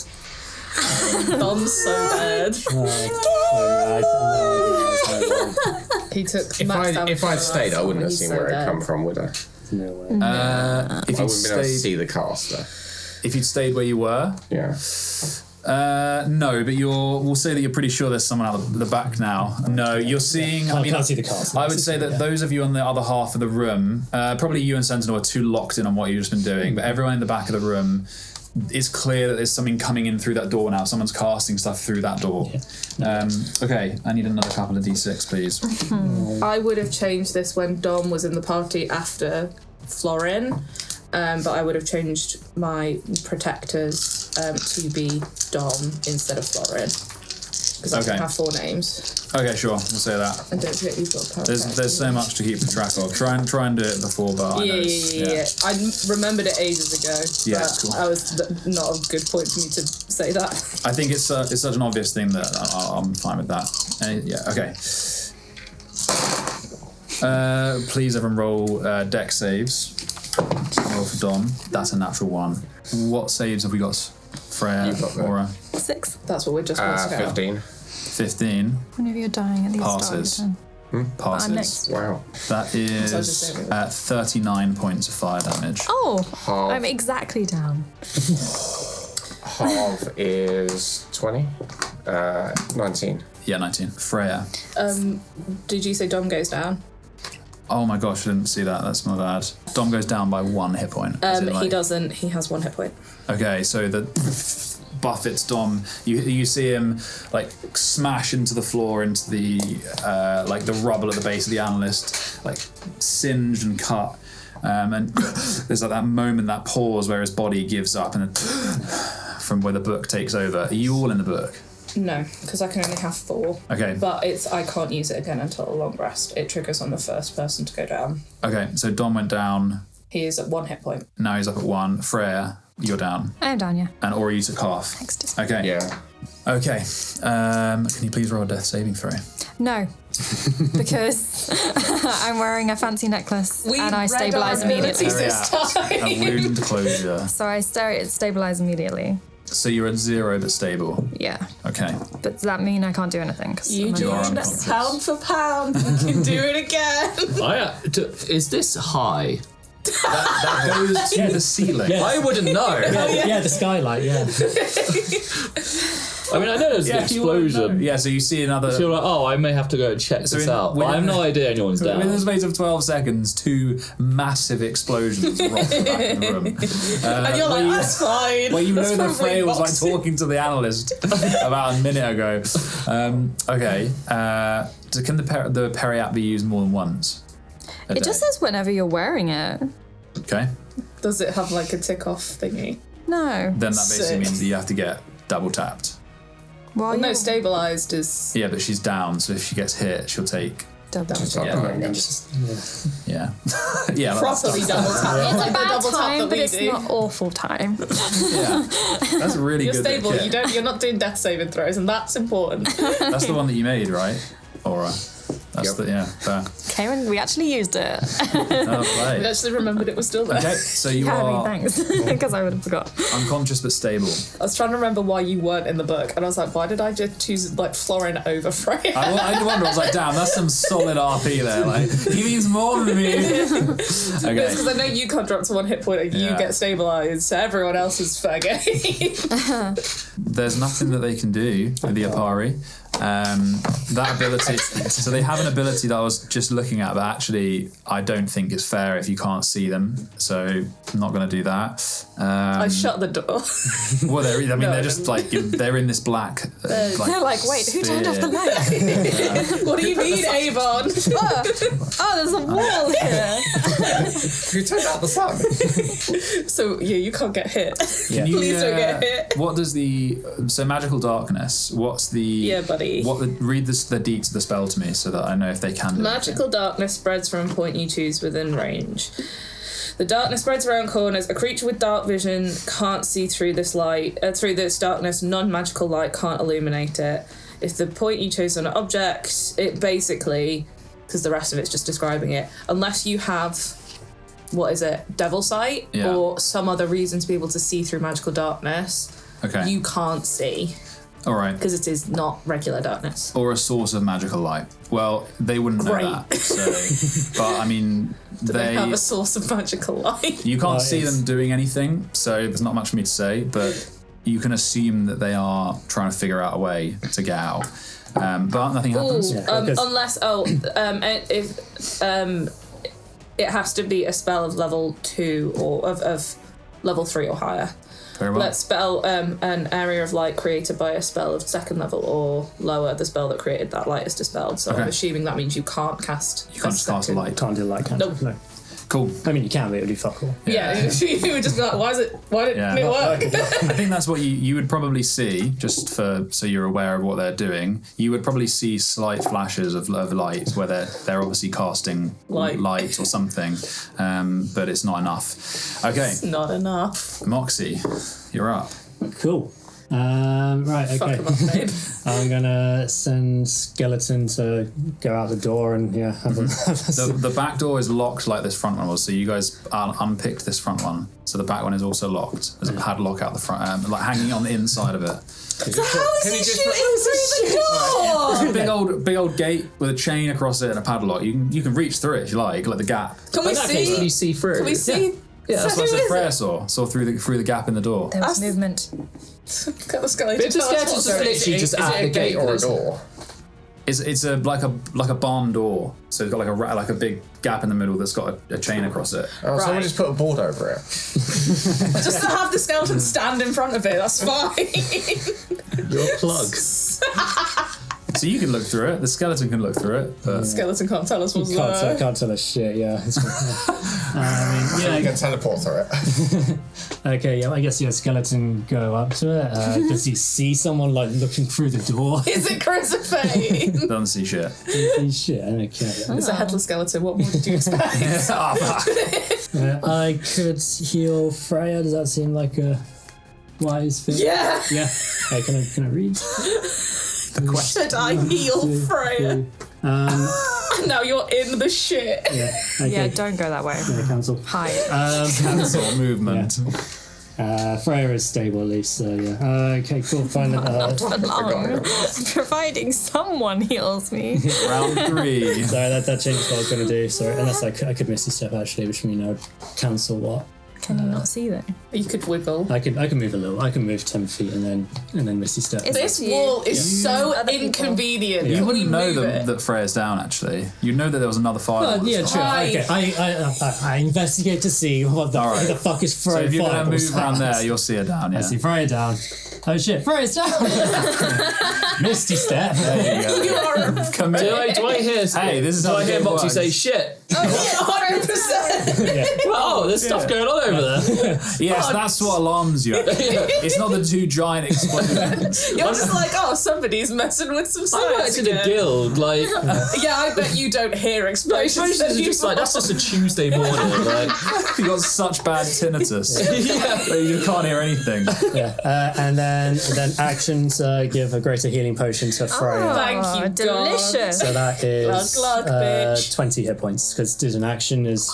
Dom's so bad. He took. If I'd stayed, I wouldn't have seen where it come from, would I? No way. If I you'd wouldn't be able to stayed, see the caster. if you'd stayed where you were, Yeah. no, but we'll say that you're pretty sure there's someone out the back now. No, you're seeing. I can't see the castle. I would say that those of you on the other half of the room, probably you and Sentinel are too locked in on what you've just been doing, but everyone in the back of the room, it's clear that there's something coming in through that door now. Someone's casting stuff through that door. Yeah. Okay, I need another couple of d6, please. I would have changed this when Dom was in the party after Florin, but I would have changed my protectors to be Dom instead of Florin. Because I can have 4 names. Okay, sure, we'll say that. And don't forget you've got power. There's so much to keep track of. Try and do it before, but I know Yeah. I remembered it ages ago. Yeah, but it's cool. I was not a good point for me to say that. I think it's such an obvious thing that I'm fine with that. Yeah, okay. Please everyone roll deck saves. Roll for Dom. That's a natural 1. What saves have we got? Freya, Aura. 6. That's what we're just supposed to 15. 15 Whenever you're dying at the passes. start of your turn. Passes. I'm next. Wow. That is 39 points of fire damage. Oh, Half. I'm exactly down. Half is 20. 19. Yeah, 19. Freya. Did you say Dom goes down? Oh my gosh, I didn't see that. That's my bad. Dom goes down by 1 hit point. He doesn't. He has 1 hit point. Okay, so the buffets Dom. You see him like smash into the floor, into the like the rubble at the base of the Analyst, like singed and cut. And there's like that moment, that pause where his body gives up, and from where the book takes over. Are you all in the book? No, because I can only have 4. Okay. But I can't use it again until a long rest. It triggers on the first person to go down. Okay, so Dom went down. He is at 1 hit point. Now he's up at 1. Freya, you're down. I'm down, yeah. And Ori, you took half. Next. Okay. Yeah. Okay. Can you please roll a death saving throw? No. Because I'm wearing a fancy necklace and I stabilize immediately. This time. A wound closure. So I stabilize immediately. So you're at 0 but stable. Yeah. Okay. But does that mean I can't do anything? You are do unconscious. pound for pound. You can do it again. Is this high? That goes to the ceiling. Yeah. I wouldn't know. Yeah, the skylight, yeah. I mean, I know there's an explosion. Yeah, so you see another. So you're like, oh, I may have to go and check this out. But I have no idea anyone's down. Within the space of 12 seconds, 2 massive explosions rock the back of the room. And you're like, that's fine. Well, you know That's that probably Freya was like boxing. talking to the Analyst about a minute ago. Okay. Can the periapp be used more than once? It just says whenever you're wearing it. Okay. Does it have like a tick off thingy? No. Then that basically Sick. means that you have to get double tapped. Well, No, stabilized is. Yeah, but she's down, so if she gets hit, she'll take. double. Yeah. Yeah. Yeah. Properly double tap. It's a bad double tap time, that but we it's do. not awful time. Yeah. That's really You're good. stable. kit. You're not doing death saving throws, and that's important. That's the one that you made, right? Aura. That's Yep. the fair. Okay, when we actually used it. Oh, I play. actually remembered it was still there. Okay, so you Yeah, I mean, are thanks. Because I would have forgot. unconscious but stable. I was trying to remember why you weren't in the book, and I was like, why did I just choose like Florin over Freya? I wonder. I was like, damn, that's some solid RP there. Like, he means more than me. Okay. Because I know you can't drop to 1 hit point and you Yeah. get stabilised, so everyone else is fair game. There's nothing that they can do with the Opari. That ability. So they have an ability that I was just looking at, but actually I don't think it's fair if you can't see them. So I'm not going to do that. I shut the door. Well, they're No, just like they're in this black. They're like, wait, who turned off the light? What do you mean, Avon? Oh, there's a wall here. Who turned out the sun? So yeah, you can't get hit. Can you, Please don't get hit. What does so magical darkness? What's the Yeah, buddy. Read the deets of the spell to me so that I know if they can do Magical darkness spreads from a point you choose within range. The darkness spreads around corners. A creature with dark vision can't see through this light. Through this darkness, non-magical light can't illuminate it. If the point you chose on an object, it basically, because the rest of it's just describing it, unless you have, what is it, devil sight or some other reason to be able to see through magical darkness, Okay. you can't see. All right. Because it is not regular darkness. Or a source of magical light. Well, they wouldn't know Great. that. So, but I mean, They have a source of magical light. You can't Well, see them doing anything, so there's not much for me to say. But you can assume that they are trying to figure out a way to get out. But nothing happens. Unless it has to be a spell of level 2 or of level 3 or higher. Very well. Let's spell an area of light created by a spell of 2nd level or lower. The spell that created that light is dispelled. So I'm assuming that means you can't cast. You can't just cast a light. Can't do light cantrip. Nope. No. Cool. I mean, you can, but it'll do fuck all. Yeah, you would just be like, why didn't it work? I think that's what you would probably see, just so you're aware of what they're doing. You would probably see slight flashes of light where they're obviously casting light or something, but it's not enough. Okay. It's not enough. Moxie, you're up. Cool. Right, okay. I'm gonna send Skeleton to go out the door and have a The back door is locked like this front one was, so you guys unpicked this front one. So the back one is also locked. There's a padlock out the front, like hanging on the inside of it. So how is he shooting through the door? Big old gate with a chain across it and a padlock. You can reach through it if you like the gap. Can we see? Can you see through? Can we see? Yeah, that's what I said Freya saw through the gap in the door. There was movement. Got the skeleton. But the skeleton's just literally just at the gate or a door. It's like a barn door, so it's got like a big gap in the middle that's got a chain across it. Oh, someone just put a board over it. Just to have the skeleton stand in front of it, that's fine. Your plug. So you can look through it. The skeleton can look through it. But the skeleton can't tell us what's there. Can't tell us shit. Yeah. You can teleport through it. Okay, yeah, I guess skeleton go up to it. Does he see someone like looking through the door? Is it Crucifix? Doesn't see shit. See shit. Okay. It's a headless skeleton. What more did you expect? I could heal Freya. Does that seem like a wise thing? Yeah. Yeah. Can I read? Should I heal Freya? Now you're in the shit. Yeah. Okay. Yeah, don't go that way. Yeah, cancel. Hide. Cancel movement. Yeah. Freya is stable at least, so yeah. Okay, cool. Fine. Not for long. Providing someone heals me. Round 3. Sorry, that changed what I was going to do. Sorry, unless I could miss a step actually, which means I would cancel what. Can you not see though? You could wiggle. I can move a little. I can move 10 feet and then Misty step. This wall is so inconvenient. You Can wouldn't we know move that Freya's down, actually. You'd know that there was another fire. Yeah, true. Okay, I investigate to see what the fuck is Freya. So if you're going to move around there, you'll see her down, yeah. I see Freya down. Oh shit, Freya's down! Misty step. There you go. You are Do I hear? Hey, this is do how I the hear game Moxie works. say shit? Oh, 100%. Oh, there's stuff going on over there. Yes, that's what alarms you. It's not the 2 giant explosions. You're just like, oh, somebody's messing with some I worked science in a again. guild, like. Yeah, I bet you don't hear explosions. Explosions are just like, that's just a Tuesday morning, like. You got such bad tinnitus. Yeah. You can't hear anything. Yeah, and then actions give a greater healing potion to Freya. Thank you, delicious. So that is Glug, bitch. 20 hit points because an action is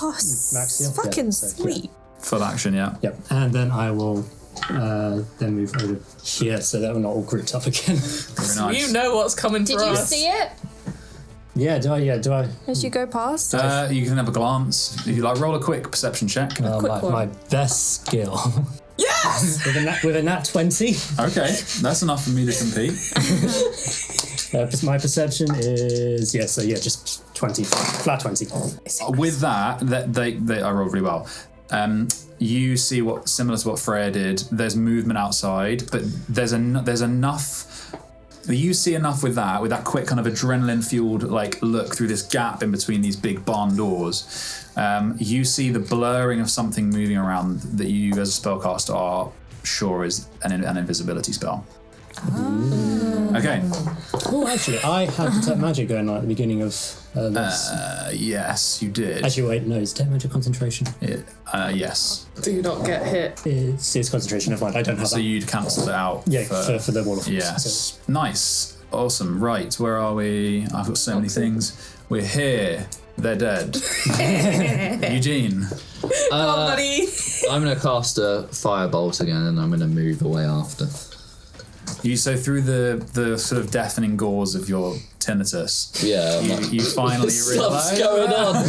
max heal. Fucking Yeah, so, sweet. Full action, yeah. Yep, and then I will then move over here so that we're not all grouped up again. Very nice. You know what's coming for Did you us. see it Yeah, do I? as you go past? You can have a glance. If you like, roll a quick perception check. My best skill. Yes! with a nat 20. Okay, that's enough for me to compete. My perception is just 20, flat 20. With that I rolled really well. You see what similar to what Freya did. There's movement outside, but there's enough. You see enough with that quick kind of adrenaline fueled like look through this gap in between these big barn doors. You see the blurring of something moving around that you as a spellcaster are sure is an invisibility spell. Okay. Oh, actually, I had detect magic going on at the beginning of this. Yes, you did. Actually, wait, no, it's detect magic concentration. Yes. Do not get hit. It's concentration, never mind, I don't have So that. you'd cancel it out. Yeah, for the wall of force. Yes. Nice. Awesome. Right, where are we? I've got so many things. We're here. They're dead. Eugene. Come on, buddy. I'm going to cast a firebolt again and I'm going to move away after. So through the sort of deafening gauze of your tinnitus, you finally realise stuff's going on.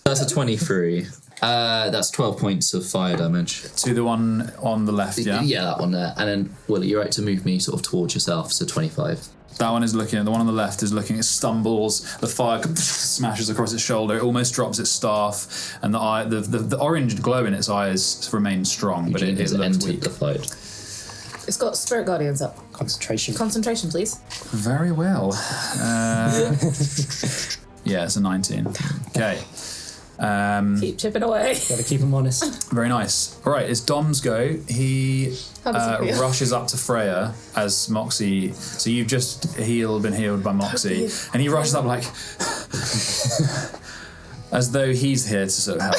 That's a 23. That's 12 points of fire damage. To the one on the left, yeah? Yeah, that one there. And then, Will, you're right to move me sort of towards yourself, so 25. That one is looking. The one on the left is looking. It stumbles. The fire smashes across its shoulder. It almost drops its staff, and the orange glow in its eyes remains strong, but it looks weak. The fight. It's got spirit guardians up. Concentration. Concentration, please. Very well. Yeah, it's a 19. Okay. Keep chipping away. Gotta keep him honest. Very nice. All right, it's Dom's go. He rushes up to Freya as Moxie. So you've just been healed by Moxie, and he rushes up like as though he's here to sort of help.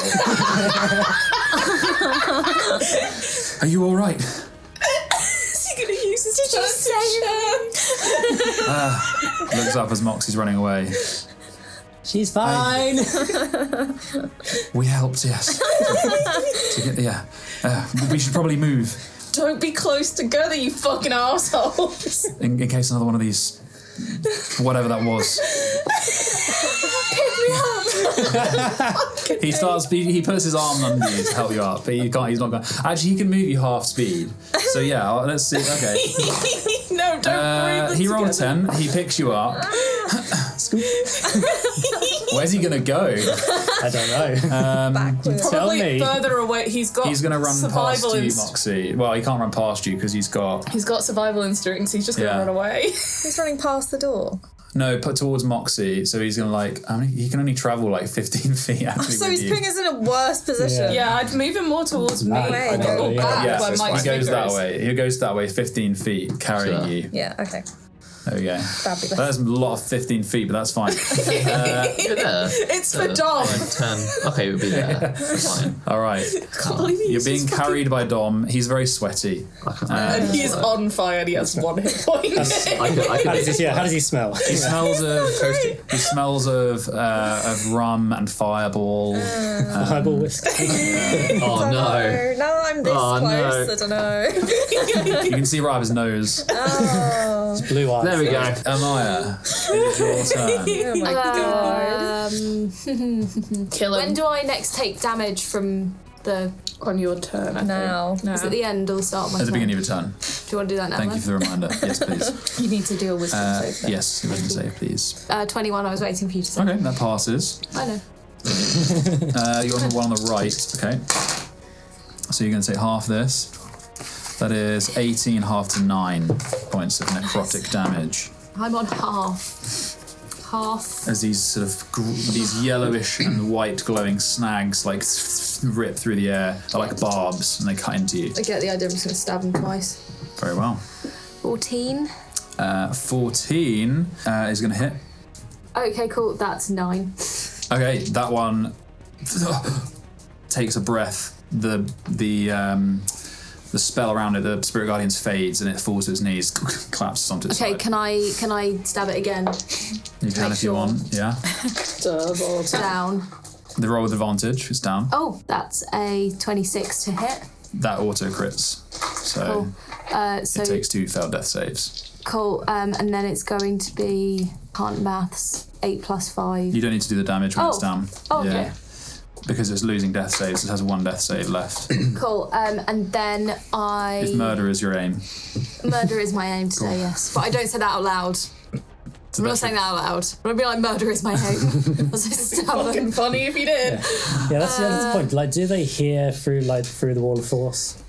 Are you all right? Is he gonna use his Looks up as Moxie's running away. She's fine. We helped, yes. We should probably move. Don't be close together, you fucking assholes. In case another one of these, whatever that was. He starts. He puts his arm under you to help you up, but he can't. He's not going. Actually, he can move you half speed. So yeah, let's see. Okay. No, don't breathe. He rolled a 10. He picks you up. Where's he gonna go? I don't know. Backwards. Tell Probably me. further away. He's gonna run past you, Moxie. Well, he can't run past you because he's got survival instincts. He's just gonna run away. He's running past the door. No, put towards Moxie, so he's gonna he can only travel like 15 feet actually. So he's putting us in a worse position. Yeah, I'd move him more towards me. Way. He goes that way. He goes that way 15 feet, carrying you. Yeah, okay. There we go. Fabulous. That's a lot of 15 feet, but that's fine. It's for Dom. 10. Okay, we'll be there. That's fine. All right. You're being carried by Dom. He's very sweaty. And he is on fire and he has 1 hit point. How does he smell? He smells of rum and fireball. Fireball whiskey. Oh no. No, I'm this close. I don't know. You can see right up his nose. Oh. It's blue eyes. There we go. Amaya, it's your turn. Oh my god. Kill him. When do I next take damage from the... On your turn, I Now. think. Is it the end or the start of my At the turn? beginning of your turn. Do you want to do that now? Thank then? you for the reminder. Yes, please. You need to do a wisdom save. Then. Yes, a wisdom save, please. 21, I was waiting for you to say. Okay, that passes. I know. You're on the one on the right. Okay. So you're going to take half this. That is 18 half to 9 points of necrotic damage. I'm on half. As these sort of these yellowish and white glowing snags like rip through the air. They're like barbs and they cut into you. I get the idea. I'm just going to stab him twice. Very well. 14. 14 is going to hit. Okay, cool. That's 9. Okay, that one takes a breath. The spell around it, the Spirit Guardians fades and it falls to its knees, collapses onto its side. Can I stab it again? You can if you want, yeah. Down. The roll with advantage is down. Oh, that's a 26 to hit. That auto crits. So So it takes 2 failed death saves. cool. And then it's going to be can't maths 8 plus 5. You don't need to do the damage when it's down. Oh, okay. Yeah. Because it's losing death saves, it has 1 death save left. Cool. And then If murder is your aim. Murder is my aim today, yes. But I don't say that out loud. I'm not saying that out loud. I'm gonna be like, murder is my aim. Fucking funny if you did. Yeah, that's the point. Like, do they hear through the wall of force?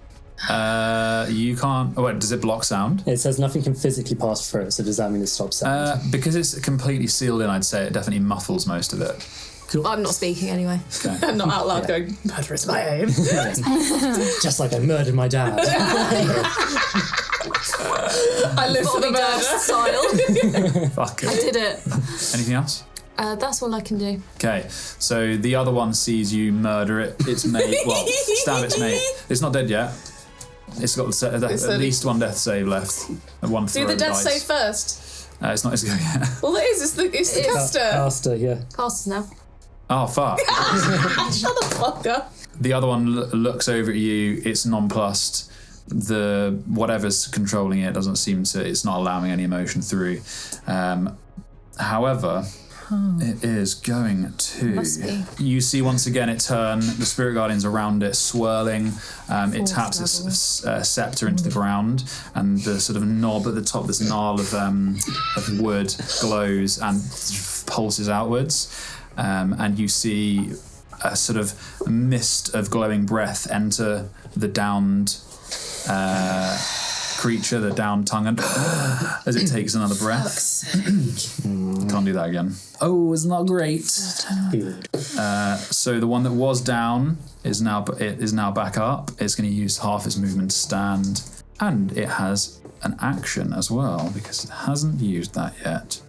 You can't. Oh, wait, does it block sound? It says nothing can physically pass through it, so does that mean it stops sound? Because it's completely sealed in, I'd say it definitely muffles most of it. I'm not speaking anyway. Okay. Not out loud going, murder is my aim. Just like I murdered my dad. I live for the murder. Fuck it. I did it. Anything else? That's all I can do. Okay, so the other one sees you murder its mate. Well, stab its mate. It's not dead yet. It's got at least 1 death save left. And 1 throw Do the death dice. save first. It's not. It's going yet. Well, it is. It's the caster. Caster, yeah. Casters now. Oh fuck! Shut the fuck up. The other one looks over at you. It's nonplussed. The whatever's controlling it doesn't seem to. It's not allowing any emotion through. However, It is going to. Must be. You see once again it turn, the spirit guardians around it swirling. It taps its scepter into the ground, and the sort of knob at the top, this gnarl of wood, glows and pulses outwards. And you see a sort of mist of glowing breath enter the downed creature, the downed tongen, as it takes another breath. Can't do that again. Oh, it's not great. So the one that was down is now back up. It's going to use half its movement to stand, and it has an action as well because it hasn't used that yet.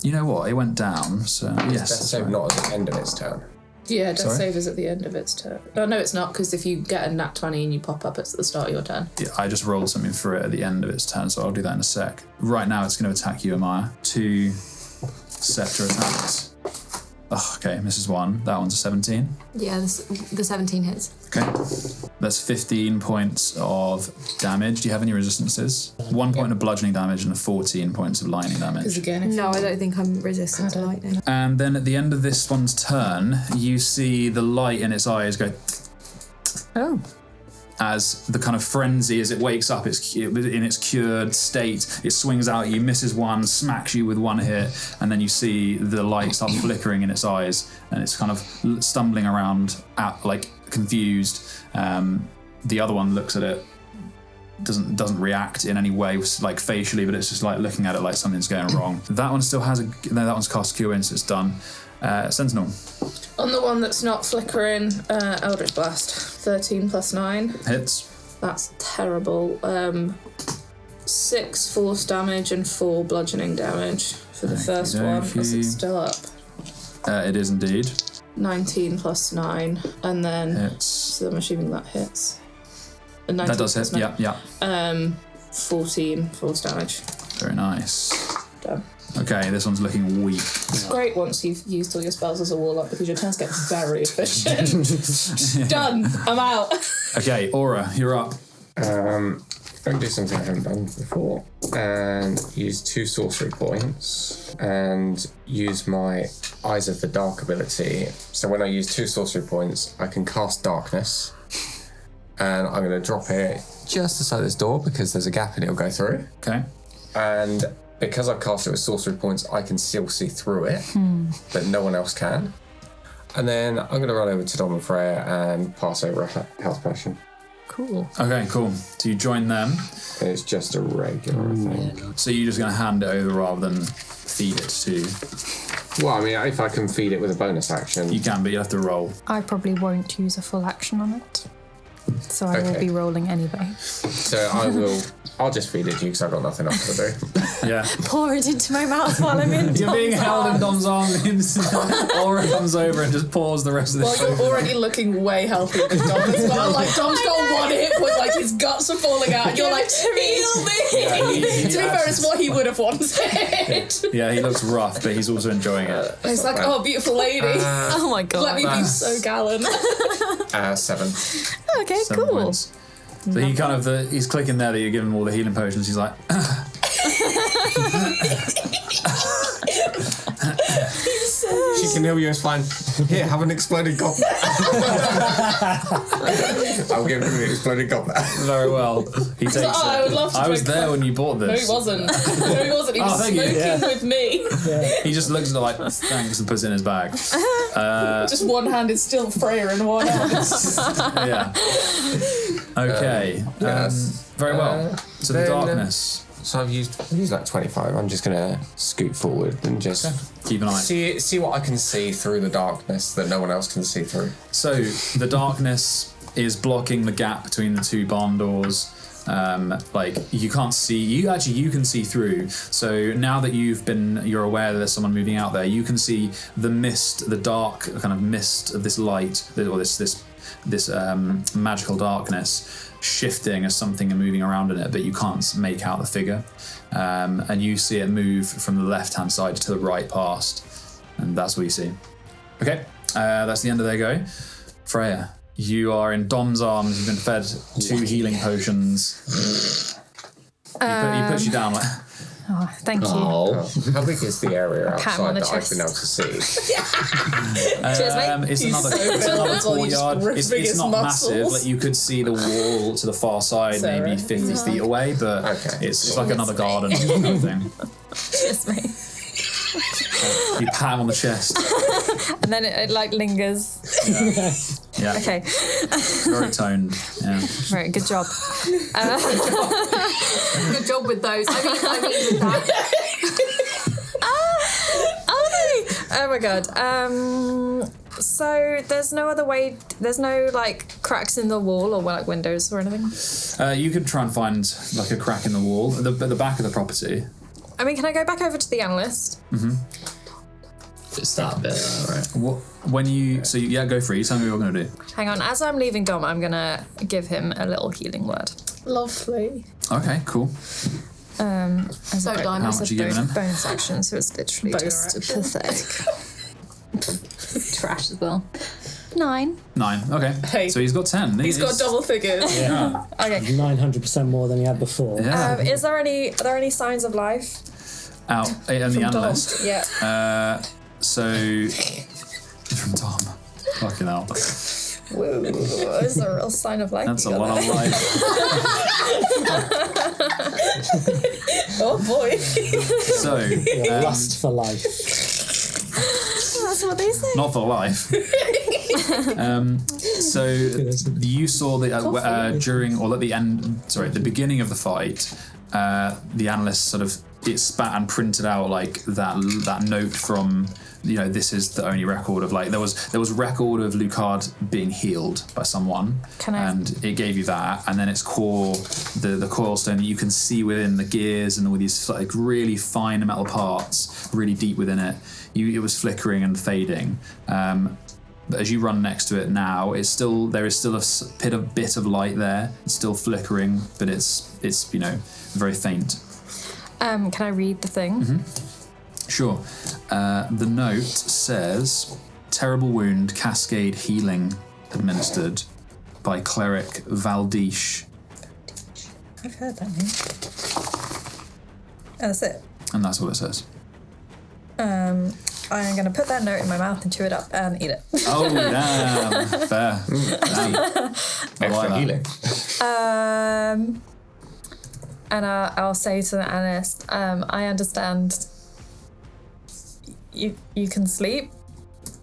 You know what? It went down. So yes, Death save not at the end of its turn. Yeah, death save is at the end of its turn. Oh, no, it's not, because if you get a nat 20 and you pop up, it's at the start of your turn. Yeah, I just rolled something for it at the end of its turn, so I'll do that in a sec. Right now, it's going to attack you, Ahmaya. 2 scepter attacks. Oh, okay, misses 1. That one's a 17. Yeah, the 17 hits. Okay. That's 15 points of damage. Do you have any resistances? 1 point of bludgeoning damage and 14 points of lightning damage. No, I don't think I'm resistant to lightning. And then at the end of this one's turn, you see the light in its eyes go... Oh. As the kind of frenzy, as it wakes up, it's in its cured state, it swings out at you, misses 1, smacks you with 1 hit, and then you see the light start flickering in its eyes, and it's kind of stumbling around, confused. The other one looks at it, doesn't react in any way, like facially, but it's just like looking at it like something's going wrong. That one still has that one's cast Cure, so it's done. Sentinel. On the one that's not flickering, Eldritch Blast. 13 plus 9. Hits. That's terrible. 6 force damage and 4 bludgeoning damage for the first one. Is it still up? It is indeed. 19 plus 9. And then... Hits. So I'm assuming that hits. That does hit, yeah. 14 force damage. Very nice. Done. Okay, this one's looking weak. It's great once you've used all your spells as a warlock because your turns get very efficient. Done. I'm out. Okay, Aura, you're up. I'm going to do something I haven't done before and use 2 sorcery points and use my Eyes of the Dark ability. So when I use 2 sorcery points, I can cast Darkness, and I'm going to drop it just beside this door because there's a gap and it'll go through. Okay. And because I've cast it with sorcery points, I can still see through it, but no one else can. And then I'm going to run over to Dom and Freya and pass over a health potion. Cool. Okay, cool. So you join them. And it's just a regular thing. So you're just going to hand it over rather than feed it to... Well, I mean, if I can feed it with a bonus action... You can, but you have to roll. I probably won't use a full action on it. So I will be rolling anyway. So I'll just feed it to you because I've got nothing else to do. Yeah. Pour it into my mouth while I'm in You're being Dom's held in arms. Dom's arms. Aura comes over and just pours the rest of the Well, you're already looking way healthier than Dom as well. Like, Dom's got 1 hit point, like his guts are falling out, and you're like, heal me! To be fair, it's what he would have wanted. Yeah, he looks rough, but he's also enjoying it. It's like, oh, beautiful lady. Oh my god. Let me be so gallant. 7. Okay, 7 cool. points. So he kind of, he's clicking there that you're giving him all the healing potions. He's like, She can heal you, it's fine. Here, have an exploded goblet. I'll give him an exploded goblet. very well. He takes it. I would love to I was drink there when you bought No, this. he wasn't. No, he wasn't. He was thank you. smoking with me. He just looks at it like, thanks, and puts it in his bag. Just one hand is still Freya in one hand. Yeah. Okay. Yes. Very well. So the then, darkness. So I've used like 25. I'm just going to scoot forward and just Keep an eye. see what I can see through the darkness that no one else can see through. So the darkness is blocking the gap between the 2 barn doors. Like you can't see. You can see through. So now that you're aware that there's someone moving out there, you can see the mist, the dark kind of mist of this light, or this magical darkness shifting as something are moving around in it, but you can't make out the figure. And you see it move from the left-hand side to the right past, and that's what you see. Okay, that's the end of their go. Freya, you are in Dom's arms. You've been fed 2 healing potions. He puts you down like. Oh, thank you. How big is the area outside that I've been able to see? Cheers, mate. It's another courtyard. It's not massive. Like you could see the wall to the far side, maybe 50 feet away, but it's like another garden kind of thing. Cheers, mate. You pat him on the chest. And then it like lingers. Yeah. Okay. Very toned. Yeah. Right, good job. Good job with those. I mean with that. Oh my god. So there's no other way. There's no like cracks in the wall or like windows or anything. You could try and find like a crack in the wall at the back of the property. I mean, can I go back over to the analyst? Mm-hmm. Just that bit, right? Go for it. You tell me what we're gonna do. Hang on. As I'm leaving Dom, I'm gonna give him a little healing word. Lovely. Okay, cool. As So a How much are you giving him? bonus action, so it's literally just pathetic. Trash as well. 9. 9. Okay. Hey. So he's got 10. He's got double figures. Yeah. Okay. 900% more than he had before. Yeah. Are there any signs of life? Out and the analyst. Yeah. So from Tom. Fucking hell. Whoa. Is there a real sign of life? That's a lot of life. Oh boy. So Lust for life. That's what they say. not for life. So you saw that during or at the end, sorry, at the beginning of the fight, the analyst sort of it spat and printed out like that note from, you know, this is the only record of like there was record of Lucard being healed by someone, and it gave you that, and then its core, the coil stone that you can see within the gears and all these like really fine metal parts, really deep within it. It was flickering and fading. But as you run next to it now, there is still a bit of light there. It's still flickering, but it's you know, very faint. Can I read the thing? Mm-hmm. Sure. The note says, terrible wound, cascade healing administered by cleric Valdish. I've heard that name. That's it. And that's what it says. I'm going to put that note in my mouth and chew it up and eat it. Oh, damn. Fair. Extra healing. And I'll say to the analyst, I understand you can sleep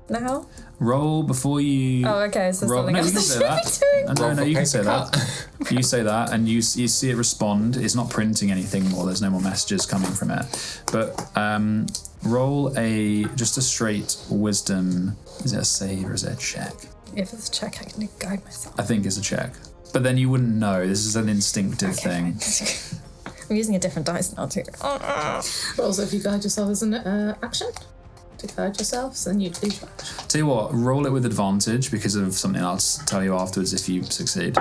now? Roll before you... Oh, okay, so something else you can say that. No, you can say that. You say that and you see it respond. It's not printing anything more. There's no more messages coming from it. But roll just a straight wisdom. Is it a save or is it a check? If it's a check, I can guide myself. I think it's a check. But then you wouldn't know. This is an instinctive thing. I'm using a different dice now too. But also, if you guide yourself as an action to guide yourselves, then you'd lose range. Tell you what, roll it with advantage because of something I'll tell you afterwards if you succeed.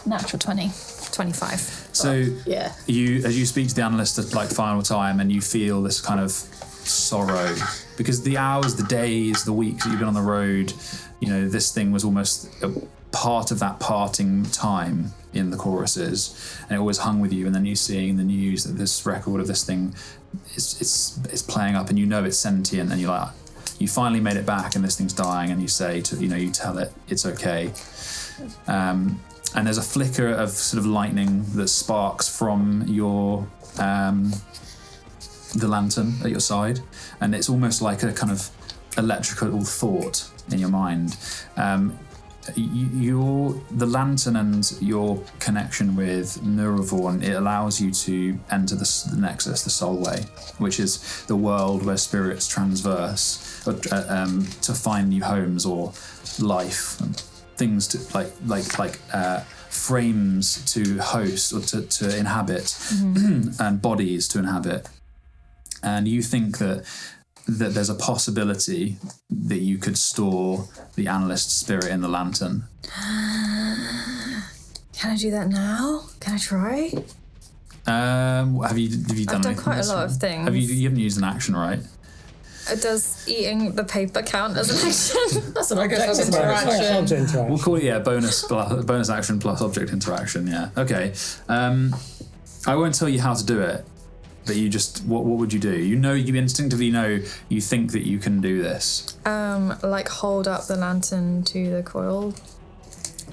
Natural 20. 25. So as you speak to the analyst at like final time and you feel this kind of sorrow because the hours, the days, the weeks that you've been on the road, you know, this thing was almost a part of that parting time in the choruses, and it always hung with you. And then you see in the news that this record of this thing is playing up, and you know it's sentient, and you're like, you finally made it back, and this thing's dying, and you say to, you know, you tell it it's okay. And there's a flicker of sort of lightning that sparks from your the lantern at your side, and it's almost like a kind of electrical thought in your mind. The lantern and your connection with Neurovorn, it allows you to enter the nexus, the soul way, which is the world where spirits transverse to find new homes or life, and things to like frames to host or to inhabit, and bodies to inhabit. And you think that there's a possibility that you could store the analyst's spirit in the lantern. Can I do that now? Can I try? Have you done? I've done quite a lot of things. You haven't used an action, right? Does eating the paper count as an action? That's an object interaction. We'll call it bonus action plus object interaction. Yeah. Okay. I won't tell you how to do it, but you just what would you do? You instinctively know you think that you can do this. Like hold up the lantern to the coil.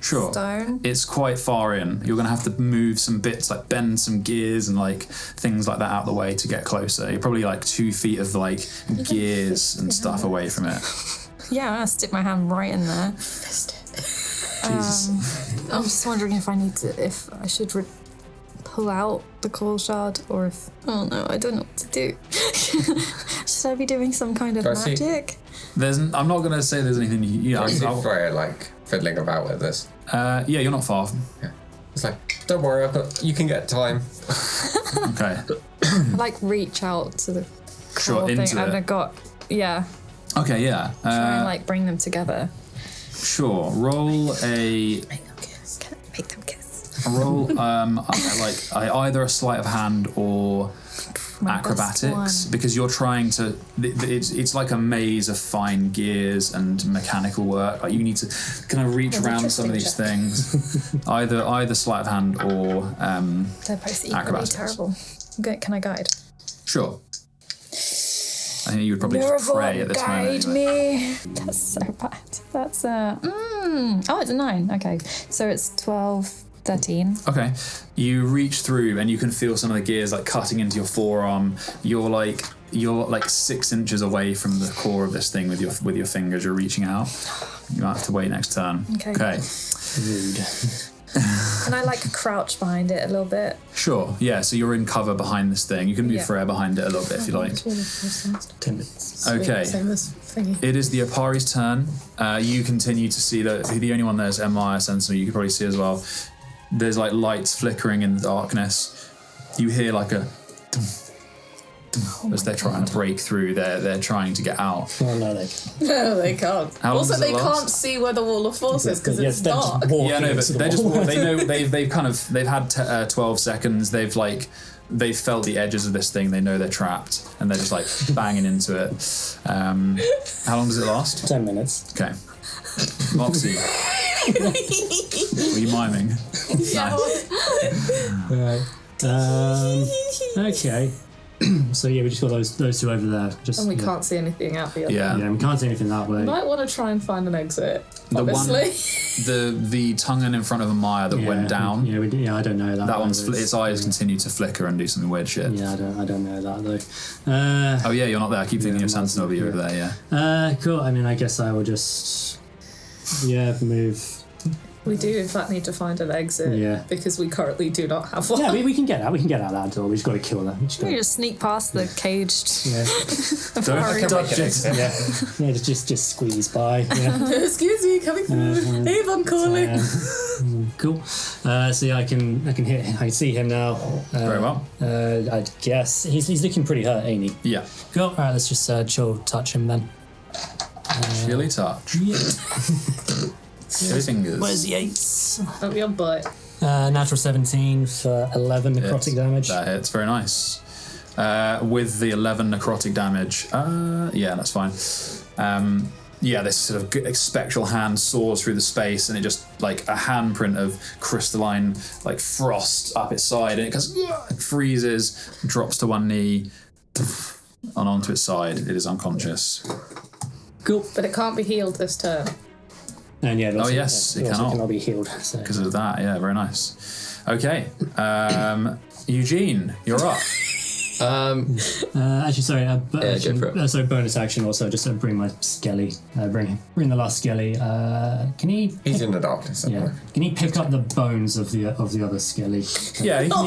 Sure. Stone. It's quite far in. You're going to have to move some bits, like bend some gears and like things like that out of the way to get closer. You're probably like 2 feet of like gears and stuff away from it. Yeah, I'm gonna stick my hand right in there. Jesus. I'm just wondering if I should pull out the coil shard or if. Oh no, I don't know what to do. Should I be doing some kind of magic? I'm not going to say there's anything you know. I'll Freya like fiddling about with this. Yeah, you're not far. Yeah. It's like, don't worry, you can get time. Okay. I like reach out to the coil thing into and it. I got Okay, yeah. try and like bring them together. Sure. Roll a. Make them kiss. Can I make them kiss? Roll either a sleight of hand or acrobatics, because you're trying to. It's like a maze of fine gears and mechanical work. Like you need to kind of reach around some of these things. either sleight of hand or They're both equally acrobatics. terrible. Okay, can I guide? Sure. I think you would probably just pray at this moment. Guide me. That's so bad. That's it's a 9. Okay, so it's 12, 13. Okay, you reach through and you can feel some of the gears like cutting into your forearm. You're like 6 inches away from the core of this thing with your fingers. You're reaching out. You might have to wait next turn. Okay. Rude. Can I like crouch behind it a little bit? Sure. Yeah. So you're in cover behind this thing. You can move Freya behind it a little bit if you like. 10 minutes. Okay. Same as thingy. It is the Opari's turn. You continue to see that the only one there is Ahmaya Sentinel. You can probably see as well. There's like lights flickering in the darkness. You hear like a as they're trying to break through. They're trying to get out. Oh no, they No, they can't. How long Also, does it they last? can't see where the wall of force is because it's they're dark. just walking Yeah, no, but into the they just wall. they know they've had 12 seconds. They've felt the edges of this thing. They know they're trapped, and they're just like banging into it. How long does it last? 10 minutes. Okay, Moxie, were you miming? Yeah. Right. Okay. So yeah, we just got those two over there. Just And we can't see anything out the other. Yeah. we can't see anything that way. We might want to try and find an exit. The Obviously. the tongen in front of Ahmaya that went down. Yeah, I don't know that. That one. one's its eyes continue to flicker and do something weird shit. Yeah, I don't know that though. Oh yeah, you're not there. I keep thinking of Sentinel over there. Yeah. Cool. I mean, I guess I will just move. We do, in fact, need to find an exit. Yeah. Because we currently do not have one. Yeah, we can get out. We can get out that door. We just got to kill them. We just sneak past the caged. Just squeeze by. Yeah. Excuse me, coming through. Avon calling. Cool. So yeah, I can hit. I see him now. Very well. I guess he's looking pretty hurt, ain't he? Yeah. Cool. All right, let's just chill touch him then. Chilly touch. Yeah. Chilly fingers. Where's the 8s? Over your butt. Natural 17 for 11 necrotic damage. That hits. Very nice. With the 11 necrotic damage. Yeah, that's fine. This sort of spectral hand soars through the space, and it just like a handprint of crystalline like frost up its side, and it goes freezes, drops to one knee, and onto its side. It is unconscious. Cool. But it can't be healed this turn. And yeah, Oh yes, it cannot be healed. So. because of that. Yeah, very nice. Okay, Eugene, you're up. Actually, sorry. go for it. Sorry, bonus action also. Just bring my skelly. Bring the last skelly. Can he? He's in the darkness. Yeah. Can he pick up the bones of the other skelly? Yeah, he can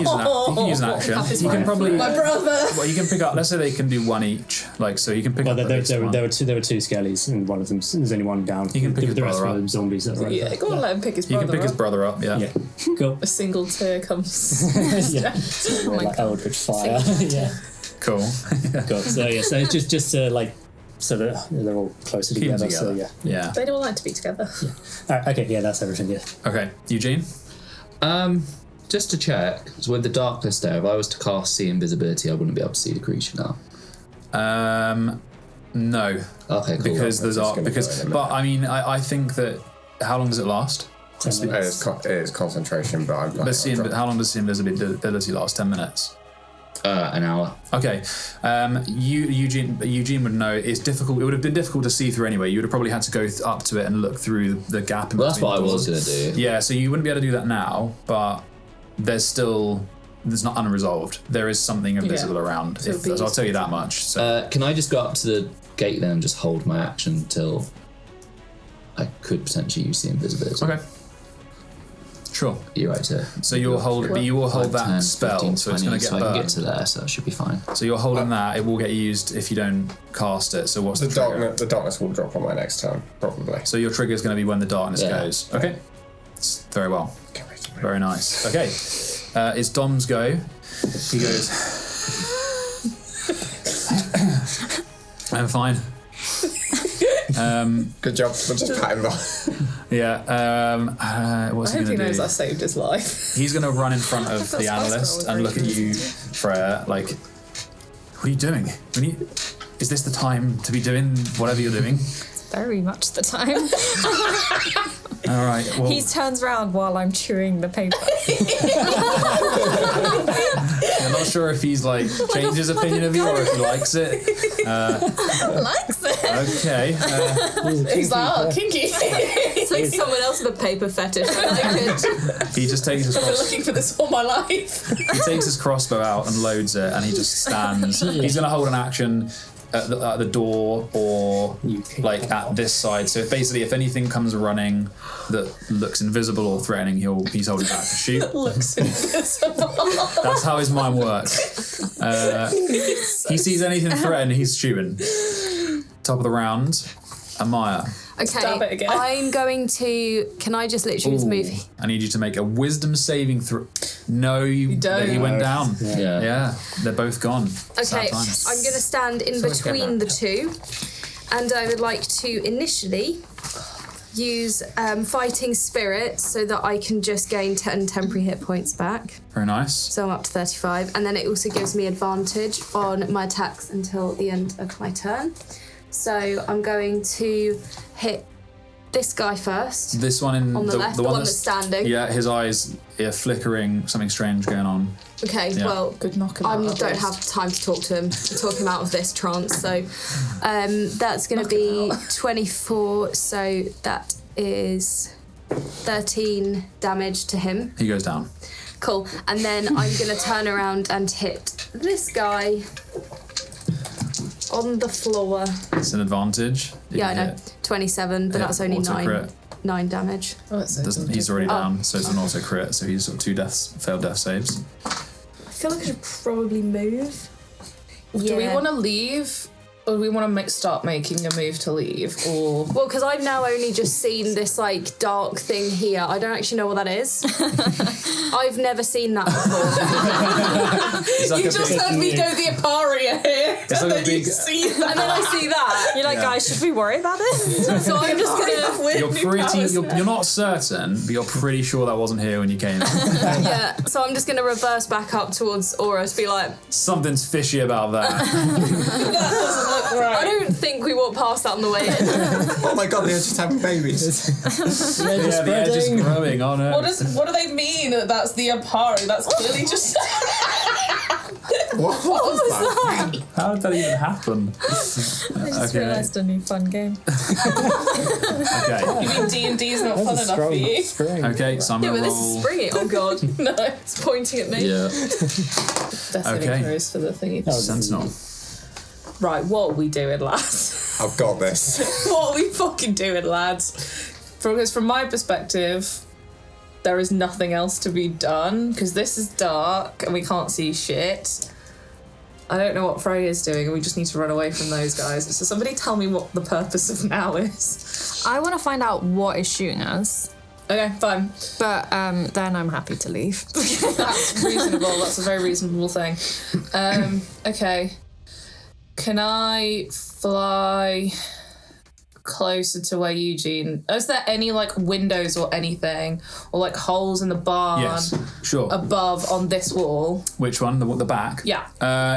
use an action. He can probably. My brother. Well, you can pick up. Let's say they can do one each. Like so, you can pick Well, up. there were two skellies, and one of them. There's only one down. You can pick his the rest brother of them zombies. That are Yeah, go on, let him pick his You brother can pick his up. brother up. Yeah. Yeah. Cool. A single tear comes. Yeah. Like eldritch fire. Yeah. Cool. Cool. So yeah. So it's just to like. So that they're all closer Keep them together. So together. yeah. Yeah. They don't like to be together. All right, okay. Yeah, that's everything. Yeah. Okay, Eugene. Just to check, so with the darkness there, if I was to cast See Invisibility, I wouldn't be able to see the creature now. No. Okay, cool. Because there's but I mean, I think that. How long does it last? It is concentration, but I'm But how long does the invisibility last? 10 minutes? An hour. Okay. Eugene would know it's difficult. It would have been difficult to see through anyway. You would have probably had to go up to it and look through the gap in between. Well, that's what I was going to do. Yeah, so you wouldn't be able to do that now, but there's not unresolved. There is something invisible around. So I'll tell you that much. So. Can I just go up to the gate then and just hold my action until I could potentially use the invisibility? Okay. Sure. You're right to. So you'll hold, but you will hold 5, that 10, spell, 15, so it's going to get so burned. I can get to there, so that should be fine. So you're holding that. It will get used if you don't cast it. So what's the darkness? The darkness will drop on my next turn, probably. So your trigger is going to be when the darkness goes. Okay. Very well. Very nice. Okay. It's Dom's go. He goes. I'm fine. Good job for just patting him. Yeah. What's he I hope he going to knows do? I saved his life. He's going to run in front of the analyst and look at you, Freya, like, what are you doing? Is this the time to be doing whatever you're doing? Very much the time. All right. Well, He turns around while I'm chewing the paper. I'm not sure if he's like changed his opinion of you or if he likes it. Likes it. Okay. He's like, oh, kinky. It's like someone else with a paper fetish. He just takes his I've been looking for this all my life. He takes his crossbow out and loads it, and he just stands. He's going to hold an action at the door or like at this side. So basically, if anything comes running that looks invisible or threatening, he's holding back to shoot. Looks invisible. That's how his mind works. He sees anything threatening, he's shooting. Top of the round, Ahmaya. Stab it Okay, again. I'm going to. Can I just literally just move? I need you to make a wisdom saving throw. No, you don't. He went down. Yeah. They're both gone. Okay, I'm going to stand in between the two, and I would like to initially use fighting spirit so that I can just gain 10 temporary hit points back. Very nice. So I'm up to 35, and then it also gives me advantage on my attacks until the end of my turn. So I'm going to hit this guy first. This one on the left, the one that's standing. Yeah, his eyes are flickering, something strange going on. Okay, Yeah. well, Good knock him I out. don't have time to talk to him, out of this trance. So that's going to be 24. So that is 13 damage to him. He goes down. Cool. And then I'm going to turn around and hit this guy on the floor. It's an advantage. Yeah, I know. 27, but Yeah, that's only auto crit. 9 damage. Oh, it's so He's already down, so it's an auto crit. So he's got 2 failed death saves. I feel like I should probably move. Do we want to leave? Or do we want to start making a move to leave? Or Well, because I've now only just seen this like dark thing here. I don't actually know what that is. I've never seen that before. you just heard me go the Opari here, It's and like a then you big- see that. And then I see that. You're like, guys, should we worry about it? So I'm just gonna You're not certain, but you're pretty sure that wasn't here when you came in. yeah. So I'm just gonna reverse back up towards Aura to be like, Something's fishy about that. That doesn't look right. I don't think we walked past that on the way in. Oh my god, they're just having babies. Yeah, the edge is growing. Oh no. What do they mean that that's the Opari? That's clearly just. What was that? How did that even happen? I just realised a new fun game. Okay. You mean D&D's not fun enough for you? Okay, so I'm Yeah, gonna but this is roll. springy. Oh god, No. it's pointing at me. Yeah. That's Okay. throws for the thingy. Sentinel. Right, what are we doing, lads? I've got this. What are we fucking doing, lads? Because from my perspective, there is nothing else to be done because this is dark and we can't see shit. I don't know what Freya's doing and we just need to run away from those guys. So somebody tell me what the purpose of now is. I want to find out what is shooting us, Okay, fine. but then I'm happy to leave. That's reasonable. That's a very reasonable thing. Okay. Can I fly closer to where Eugene... Is there any, like, windows or anything? Or, like, holes in the barn Yes, sure. above on this wall? Which one? The back? Yeah.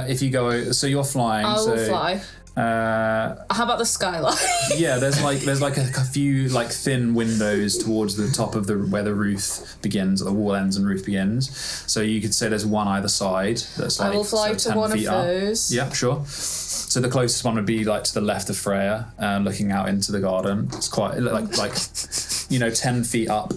If you go, so you're flying. I will so fly. How about the skylight? Yeah, there's like a few like thin windows towards the top of where the roof begins, the wall ends and roof begins. So you could say there's one either side. That's like I will fly to 10 one of feet up. those. Yeah, sure. So the closest one would be like to the left of Freya, looking out into the garden. It's quite like 10 feet up.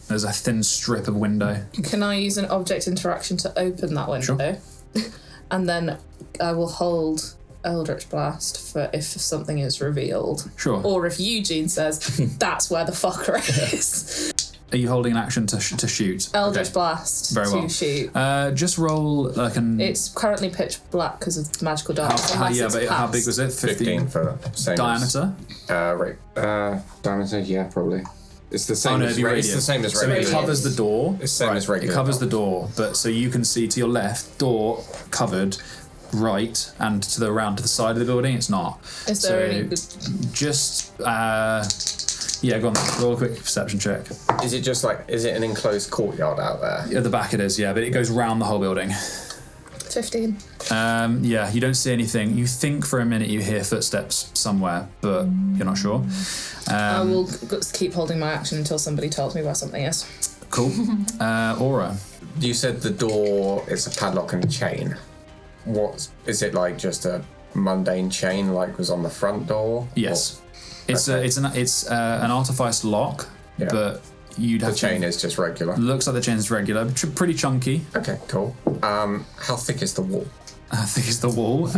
There's a thin strip of window. Can I use an object interaction to open that window? Sure. And then I will hold Eldritch Blast for if something is revealed. Sure. Or if Eugene says, that's where the fucker is. Are you holding an action to shoot? Eldritch Blast Very well. to shoot. Just roll like an... It's currently pitch black because of magical darkness. How big was it? 15 for same diameter? Diameter, yeah, probably. It's the same as radius. It's the same as so radius. it covers the door. It's the same as regular. It covers the door, but so you can see to your left, door covered, right, and to the side of the building, it's not. Is there any... Just, go on, roll a quick perception check. Is it just is it an enclosed courtyard out there? At the back it is, yeah, but it goes round the whole building. 15. You don't see anything. You think for a minute you hear footsteps somewhere, but you're not sure. I will keep holding my action until somebody tells me where something is. Cool. Aura. You said the door is a padlock and a chain. What is it like? Just a mundane chain like was on the front door? Yes. It's an artifice lock, but you'd have the chain is just regular. Looks like the chain is regular, pretty chunky. Okay, cool. How thick is the wall? How thick is the wall?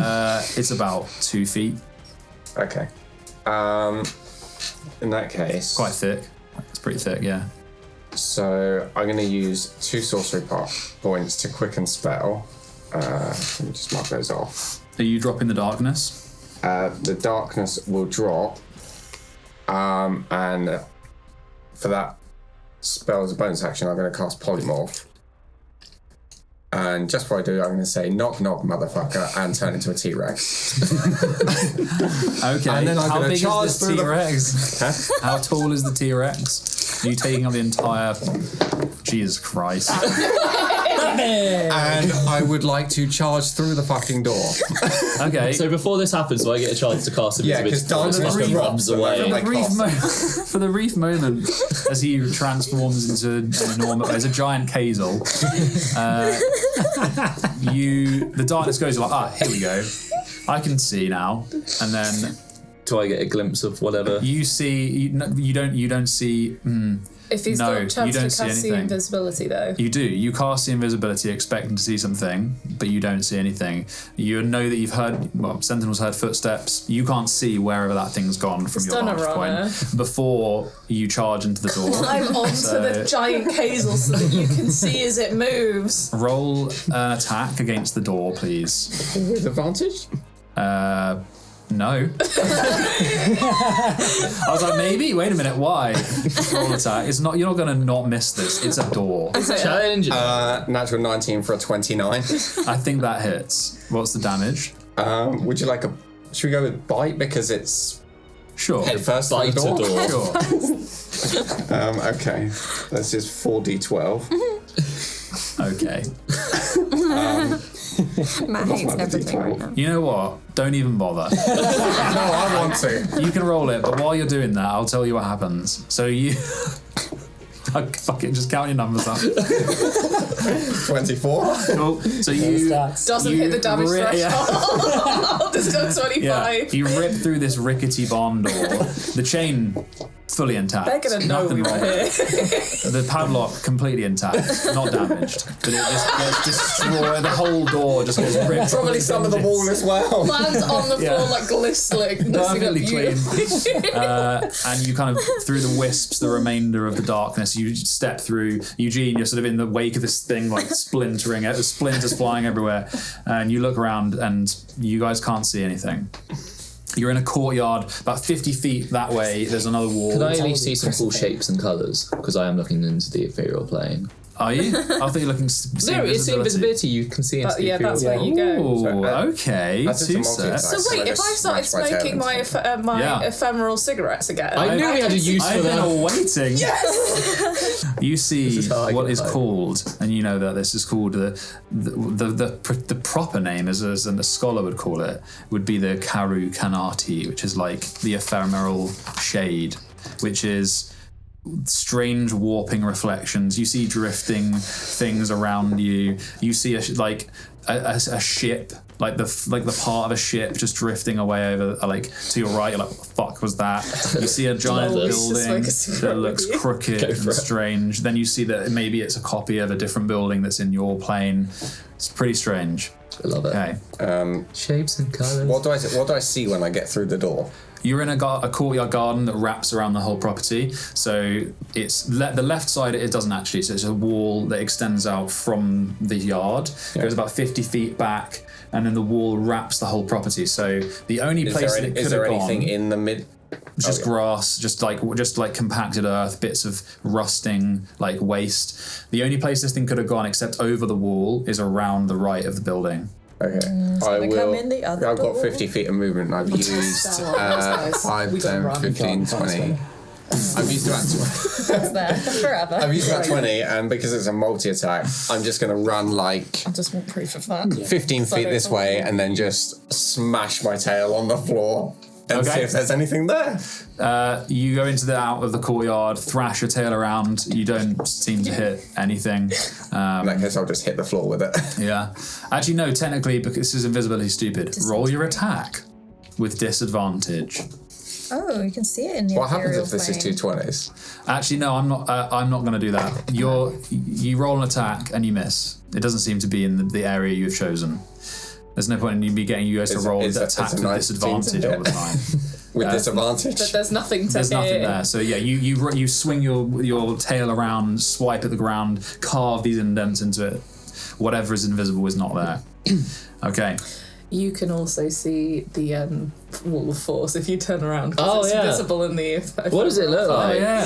It's about 2 feet. Okay. In that case, quite thick. It's pretty thick, yeah. So I'm going to use 2 sorcery points to quicken spell. Let me just mark those off. Are you dropping the darkness? The darkness will drop, and for that spell as a bonus action, I'm going to cast Polymorph. And just before I do, I'm going to say knock knock motherfucker and turn into a T-Rex. Okay. And then I'm How going to big charge is the through T-Rex? How tall is the T-Rex? Are you taking up the entire... Jesus Christ. And I would like to charge through the fucking door. Okay. So before this happens, do I get a chance to cast invisibility? Yeah, because Diamond runs away. For the brief moment, as he transforms into an enormous... There's a giant Kazel. The darkness goes like, here we go. I can see now. And then... Do I get a glimpse of whatever? You see... You don't see... If he's got a chance to cast the invisibility, though. You do. You cast the invisibility expecting to see something, but you don't see anything. You know that you've heard... Well, Sentinel's heard footsteps. You can't see wherever that thing's gone from your vantage point before you charge into the door. Climb onto the giant Kazel so that you can see as it moves. Roll an attack against the door, please. With advantage? No. I was like, maybe. Wait a minute. Why? Roll attack. It's not. You're not going to not miss this. It's a door. Challenge. Natural 19 for a 29. I think that hits. What's the damage? Would you like a? Should we go with bite because it's sure head first bite door? Sure. Okay. This is 4d12. Okay. Matt hates everything right now. You know what? Don't even bother. No, I want to. You can roll it, but while you're doing that, I'll tell you what happens. So you... Fuck it, just count your numbers up. 24. Cool. So you... Doesn't hit the damage threshold. This goes 25. Yeah, you rip through this rickety barn door. The chain... fully intact. They're gonna know we were here. The padlock completely intact, not damaged, but it just gets destroyed. The whole door just gets ripped. Probably some of the wall as well. Lands on the floor like glistening. Perfectly clean. And you kind of, through the wisps, the remainder of the darkness, you step through. Eugene, you're sort of in the wake of this thing, like splintering. There's splinters flying everywhere, and you look around, and you guys can't see anything. You're in a courtyard, about 50 feet that way. There's another wall. Can I at least see some cool shapes and colours? Because I am looking into the ethereal plane. Are you? I thought you're looking. No, it's invisibility. You can see into the field. That's where you go. Oh, okay. Two sets. So wait, if I started smoking my ephemeral cigarettes again, I knew we had a use for them. I've been waiting. Yes. You see what is called, and you know that this is called the proper name, as a scholar would call it, would be the Karu Kanati, which is like the ephemeral shade, which is strange warping reflections. You see drifting things around you. You see a ship, like the part of a ship just drifting away over, like to your right. You're like, what the fuck was that? You see a giant building that looks crooked and strange. Then you see that maybe it's a copy of a different building that's in your plane. It's pretty strange. I love it. Okay. Shapes and colours. What do I see when I get through the door? You're in a courtyard garden that wraps around the whole property. So it's the left side, it doesn't actually. So it's a wall that extends out from the yard. Yeah. Goes about 50 feet back, and then the wall wraps the whole property. So the only place that it could have gone... Is there anything in the mid... Just grass, just like compacted earth, bits of rusting, like waste. The only place this thing could have gone, except over the wall, is around the right of the building. Okay. I've got 50 feet of movement, and I've used 5, 10, 15, 20. I've used about 20. It's there forever. I've used about 20, and because it's a multi-attack, I'm just going to run like... I just want proof of that. 15 feet this way, and then just smash my tail on the floor. And see if there's anything there. You go out of the courtyard, thrash your tail around. You don't seem to hit anything. In that case, I'll just hit the floor with it. Yeah. Actually, no, technically, because this is invisibility stupid, roll your attack with disadvantage. Oh, you can see it in the What happens if this is 2 20s? Actually, no, I'm not going to do that. You roll an attack and you miss. It doesn't seem to be in the area you've chosen. There's no point in you guys to roll attacks with disadvantage all the time. With disadvantage? But there's nothing to There's nothing there. So yeah, you swing your tail around, swipe at the ground, carve these indents into it. Whatever is invisible is not there. Okay. You can also see the wall of force if you turn around. Oh, it's yeah. visible in the... What does it look like? Oh,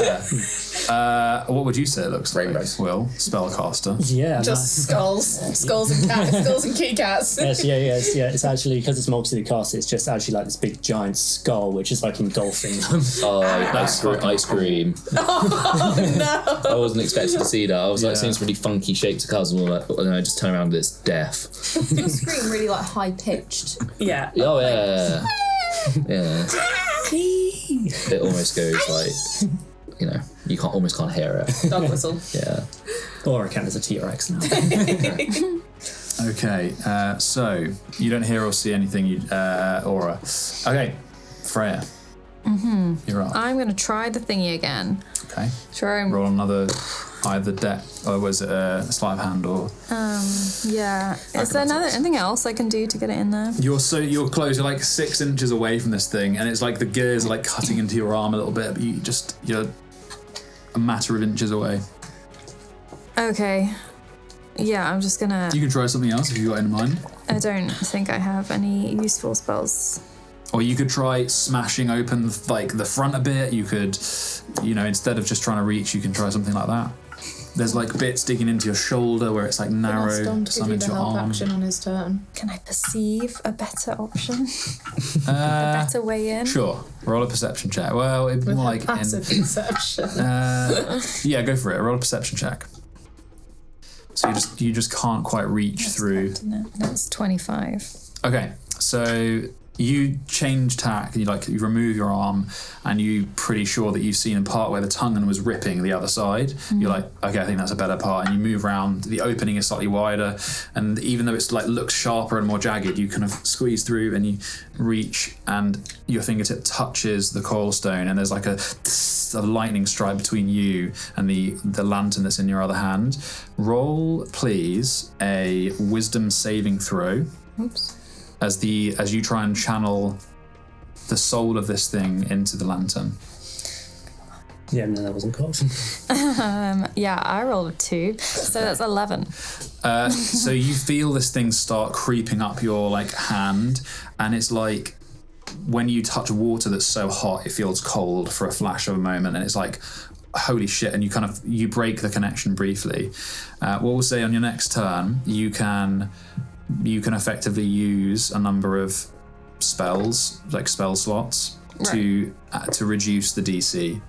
yeah. What would you say it looks like? Rainbows. Will, spellcaster. Yeah. Just skulls and cats, skulls and kitty cats. Yes, yeah. It's actually, because it's multi-cast, it's just actually like this big giant skull, which is like engulfing them. Oh, ice cream. Oh, no. I wasn't expecting to see that. I was like, seems really funky shape to cars, and then I just turn around and it's death. Your scream really like high-pitched. Yeah. Oh, yeah. Yeah. It almost goes like, you almost can't hear it. Dog whistle. Yeah. Or I count as a T-Rex now. Okay, so you don't hear or see anything, Aura. Okay, Freya. Mm-hmm. You're up. I'm going to try the thingy again. Okay. Try and roll another, either deck, or was it a sleight of hand, or... Yeah. Is there anything else I can do to get it in there? You're close. You're like 6 inches away from this thing, and it's like the gears are like cutting into your arm a little bit, but you're a matter of inches away. Okay. Yeah, I'm just gonna... You can try something else if you've got in mind. I don't think I have any useful spells. Or you could try smashing open like the front a bit. You could, instead of just trying to reach, you can try something like that. There's like bits digging into your shoulder where it's like narrow, some into your arm. Action on his turn. Can I perceive a better option? A better way in? Sure. Roll a perception check. Well, it'd be more like passive perception. Yeah, go for it. Roll a perception check. So you just can't quite reach through. That's 25. Okay, so you change tack and you remove your arm, and you're pretty sure that you've seen a part where the tongen was ripping the other side. Mm-hmm. You're like, okay, I think that's a better part, and you move around. The opening is slightly wider, and even though it's like looks sharper and more jagged, you kind of squeeze through and you reach, and your fingertip touches the coil stone, and there's like a lightning strike between you and the lantern that's in your other hand. Roll, please, a wisdom saving throw. Oops. As you try and channel the soul of this thing into the lantern. Yeah, no, that wasn't close. Yeah, I rolled a 2, so that's 11. So you feel this thing start creeping up your hand, and it's like when you touch water that's so hot it feels cold for a flash of a moment, and it's like holy shit, and you break the connection briefly. What we'll say on your next turn, you can effectively use a number of spells, like spell slots, to reduce the DC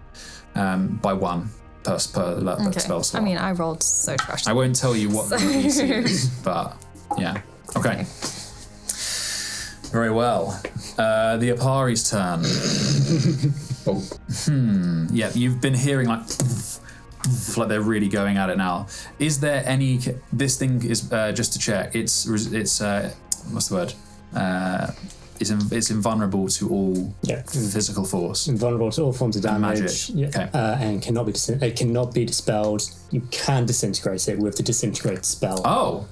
by 1 per spell slot. I mean, I rolled so trash. I won't tell you what the DC is, but yeah. Okay. Very well. The Opari's turn. Yeah, you've been hearing like they're really going at it now. Is there any? This thing is just to check. It's what's the word? It's invulnerable to all physical force. Invulnerable to all forms of damage. Magic. Okay. And it cannot be dispelled. You can disintegrate it with the disintegrate spell. Oh.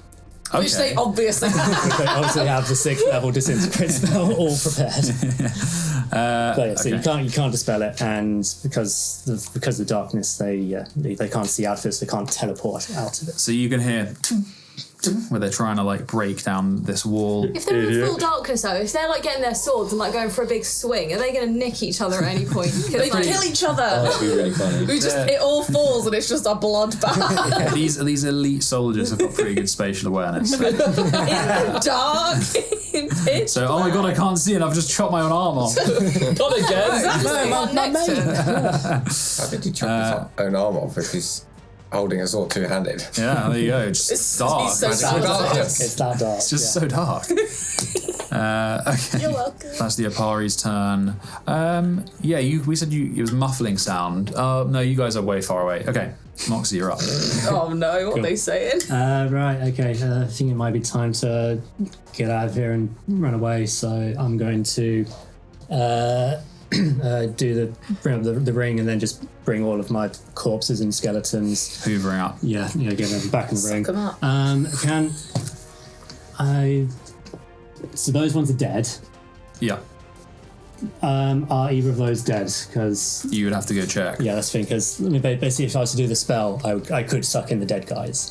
Okay. Which they obviously have. They obviously have the 6th level disintegrate spell all prepared. So you can't dispel it, and because of the darkness, they can't see out of it, so they can't teleport out of it. So you can hear where they're trying to like break down this wall. If they're in full darkness though, if they're like getting their swords and like going for a big swing, are they going to nick each other at any point? They kill each other. That'd be really funny. It all falls and it's just a bloodbath. These elite soldiers have got pretty good spatial awareness. In the dark. Pitch so, oh my god, I can't see it. I've just chopped my own arm off. Not again. How did you chop his own arm off if he's holding a sword two-handed? Yeah, there you go. It's dark. So It's that dark. It's just so dark. Okay. You're welcome. That's the Opari's turn. We said it was muffling sound. No, you guys are way far away. Okay, Moxie, you're up. Oh no, what are they saying? Right, okay. I think it might be time to get out of here and run away, so I'm going to bring up the ring and then just bring all of my corpses and skeletons. Hoovering up. Yeah, get them back in the ring. Suck 'em up. So those ones are dead. Yeah. Are either of those dead? Because you would have to go check. Yeah, that's the thing. Because basically, if I was to do the spell, I could suck in the dead guys.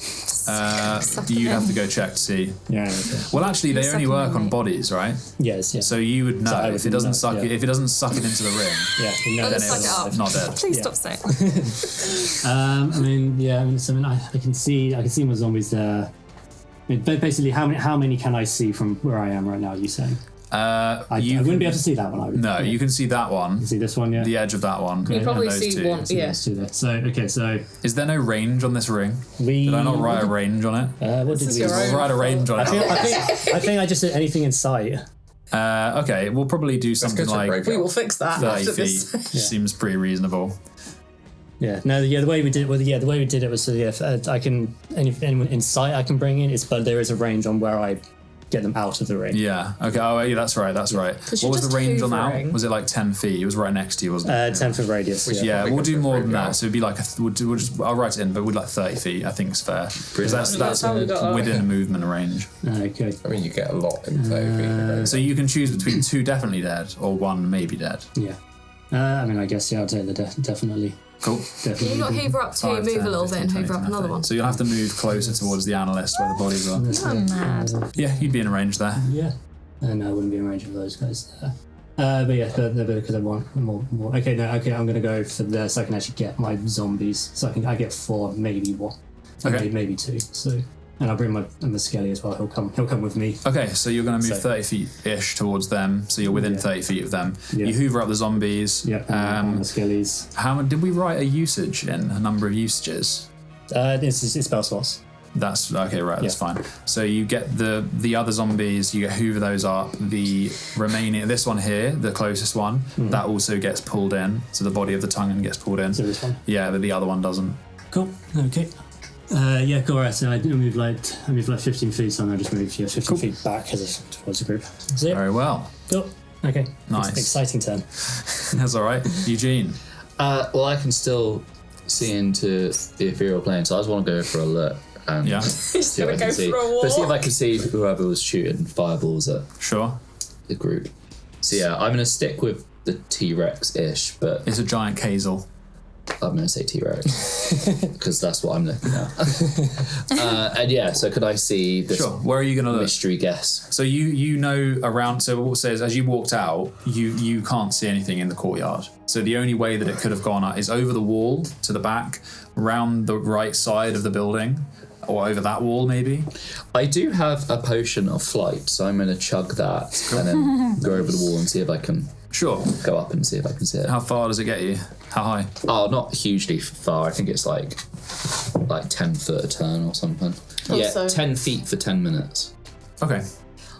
You'd have to go check to see. Yeah. Okay. Well, actually, they only work on bodies, right? Yes. Yeah. So you would know So if it doesn't suck it. If it doesn't suck it into the ring, you know then suck it up. it's not dead. Please stop saying. I can see my zombies there. I mean, basically, how many can I see from where I am right now? Are you saying? I wouldn't be able to see that one. I would. No, you can see that one. You see this one, yeah. The edge of that one. You probably and those see two. one. Yeah. So is there no range on this ring? Did I not write a range on it? What did we write a range on it? I think I just said anything in sight. Okay, we'll probably do something like we will fix that 30 after feet. this. Seems pretty reasonable. Yeah. No. Yeah. The way we did it was I can anyone in sight I can bring in. But there is a range on where I get them out of the ring. Yeah. Okay. Oh, yeah. That's right. What was the range on that? Was it like 10 feet? It was right next to you, wasn't it? 10 foot radius. Yeah. We'll do more than that. So it'd be like I'll write it in, but we'd like 30 feet. I think it's fair because that's within a movement range. Okay. I mean, you get a lot in 30 feet. So you can choose between 2 definitely dead or 1 maybe dead. Yeah. I guess I'll take the definitely. Cool. Can you not hoover up 2, move a little bit, and hoover up another one? So you'll have to move closer towards the Analyst where the bodies are. You're mad. Yeah, you'd be in range there. Yeah. No, I wouldn't be in range of those guys there. But because I want more. Okay, I'm going to go for this so I can actually get my zombies. So I get 4, maybe 1. Okay. Maybe 2. So. And I'll bring my Skelly as well. He'll come with me. Okay, so you're going to move 30 feet-ish towards them, so you're within 30 feet of them. Yeah. You hoover up the zombies. Yeah, and the Skellies. How did we write a usage in? A number of usages? It's spell slots. That's okay, right? That's fine. So you get the other zombies. You hoover those up. The remaining, this one here, the closest one, that also gets pulled in. So the body of the tongen gets pulled in. So this one. Yeah, but the other one doesn't. Cool. Okay. Cool. Right. So I move like 15 feet. So I just move 15 feet back towards the group. So, Very well. Cool. Okay. Nice. Exciting turn. That's all right. Eugene. Well, I can still see into the ethereal plane, so I just want to go for a look and see what I can see. But see if I can see whoever was shooting fireballs at the group. So yeah, I'm going to stick with the T-Rex-ish, but it's a giant Kazel. I'm going to say T-Rex because that's what I'm looking at. And yeah, so could I see this? Sure. Where are you going to look? Mystery guess. So you know around. So what it says as you walked out, you can't see anything in the courtyard. So the only way that it could have gone out is over the wall to the back, round the right side of the building, or over that wall maybe. I do have a potion of flight, so I'm going to chug that and then go over the wall and see if I can. Sure. Go up and see if I can see it. How far does it get you? How high? Oh, not hugely far. I think it's like 10 foot a turn or something. Also- Yeah, 10 feet for 10 minutes. Okay.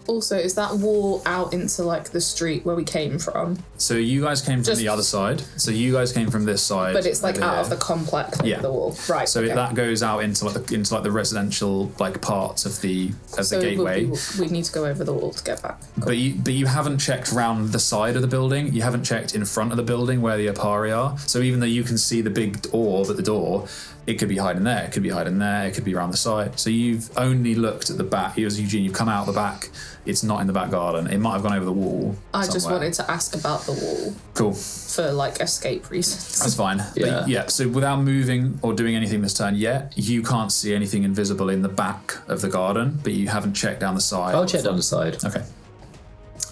Also, is that wall out into like the street where we came from? So you guys came from the other side. So you guys came from this side. But it's like over out here. of the complex of Yeah. the wall, right? So okay. that goes out into the residential like parts of the gateway. We need to go over the wall to get back. But you haven't checked round the side of the building. You haven't checked in front of the building where the Opari are. So even though you can see the big orb at the door, it could be hiding there. It could be hiding there. It could be around the side. So you've only looked at the back. As Eugene, you've come out the back. It's not in the back garden. It might have gone over the wall. I just somewhere. wanted to ask about the wall Cool. for like escape reasons. That's fine. Yeah. But yeah. So without moving or doing anything this turn yet, you can't see anything invisible in the back of the garden. But you haven't checked down the side. I'll check down the side. Okay.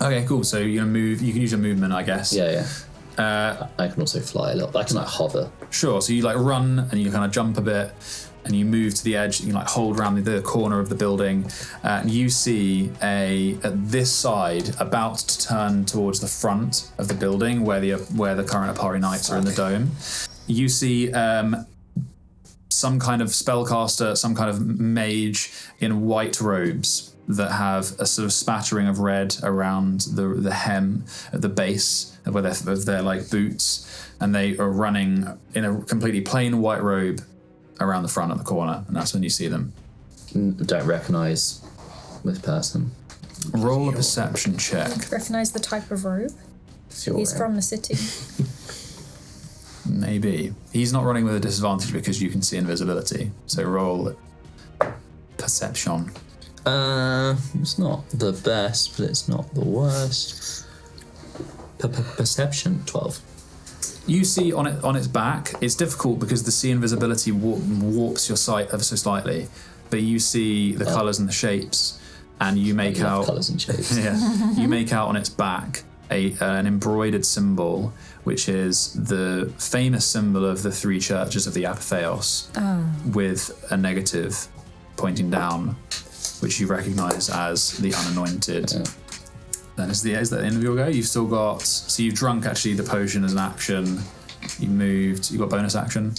Okay. Cool. So you're gonna move. You can use your movement, I guess. Yeah. I can also fly a little. I can like hover. Sure. So you like run and you kind of jump a bit, and you move to the edge. You like hold around the corner of the building, and you see at this side about to turn towards the front of the building where the current Opari Knights are in the dome. You see some kind of spellcaster, some kind of mage in white robes that have a sort of spattering of red around the hem at the base of their like boots, and they are running in a completely plain white robe around the front of the corner, and that's when you see them. Don't recognise this person. Roll a perception check. Recognize the type of robe? He's from the city. Maybe. He's not running with a disadvantage because you can see invisibility. So roll perception. It's not the best, but it's not the worst. Perception 12. You see on its back, it's difficult because the sea invisibility warps your sight ever so slightly, but you see the colours and the shapes, and you make out colours and shapes. Yeah, you make out on its back an embroidered symbol, which is the famous symbol of the three churches of the Apatheos, with a negative pointing down, which you recognise as the unanointed. Yeah. Then is that the end of your go? You've still got, so you've drunk actually the potion as an action. You moved. You got bonus action.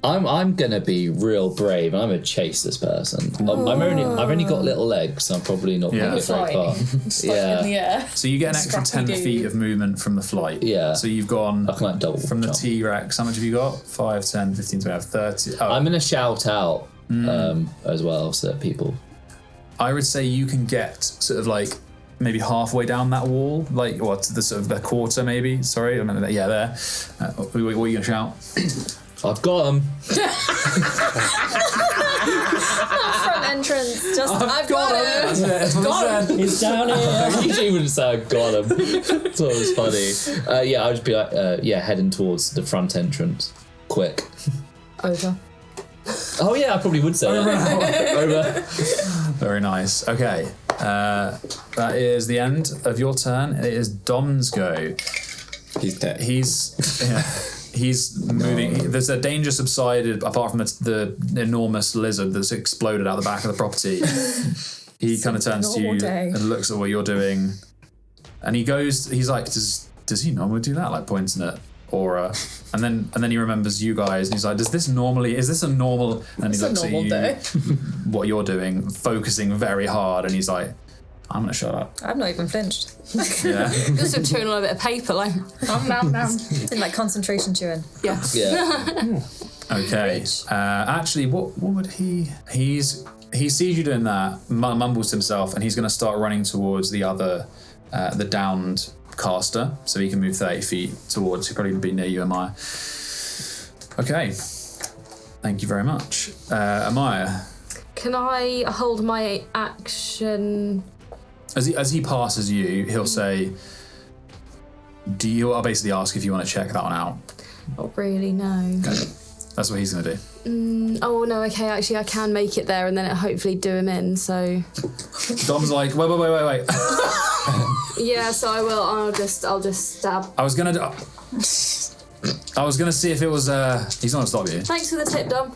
I'm gonna be real brave. I'm gonna chase this person. I've only got little legs, so I'm probably not gonna get very far. Yeah. In the air. So you get an extra 10 feet of movement from the flight. Yeah. So you've gone I can like double from the jump. T-Rex. How much have you got? 5, 10, 15, 20, 30. Oh. I'm gonna shout out as well, so that people. I would say you can get sort of like maybe halfway down that wall, like or to the sort of the quarter maybe. Sorry, I mean there. What are you gonna shout? I've got him. Front entrance. Just I've got him. Got him. He's down here. I usually wouldn't say I got him. So it was funny. I would be like, heading towards the front entrance. Quick. Over. Oh yeah, I probably would say that. Over. Very nice. Okay. That is the end of your turn. It is Dom's go. He's dead. He's moving. There's a danger subsided apart from the enormous lizard that's exploded out the back of the property. He kind of turns to you and looks at what you're doing, and he's like, does he normally do that? Like pointing at Aura, and then he remembers you guys, and he's like, is this a normal? And he looks at you, day. what you're doing, focusing very hard, and he's like, I'm gonna shut up. I've not even flinched. Yeah. Just chewing on a bit of paper, like In like concentration chewing. yeah. Yeah. Okay. Actually, what would he sees you doing that, mumbles to himself, and he's going to start running towards the other, the downed caster, so he can move 30 feet towards. He'll probably be near you, Ahmaya. Okay. Thank you very much, Ahmaya. Can I hold my action? As he passes you, he'll say, I'll basically ask if you want to check that one out. Not really, no. Okay. That's what he's going to do. Oh no, okay, actually I can make it there and then it hopefully do him in, so... Dom's like, wait. Yeah, so I will, I'll just stab. I was gonna see if it was, he's not gonna stop you. Thanks for the tip, Dom.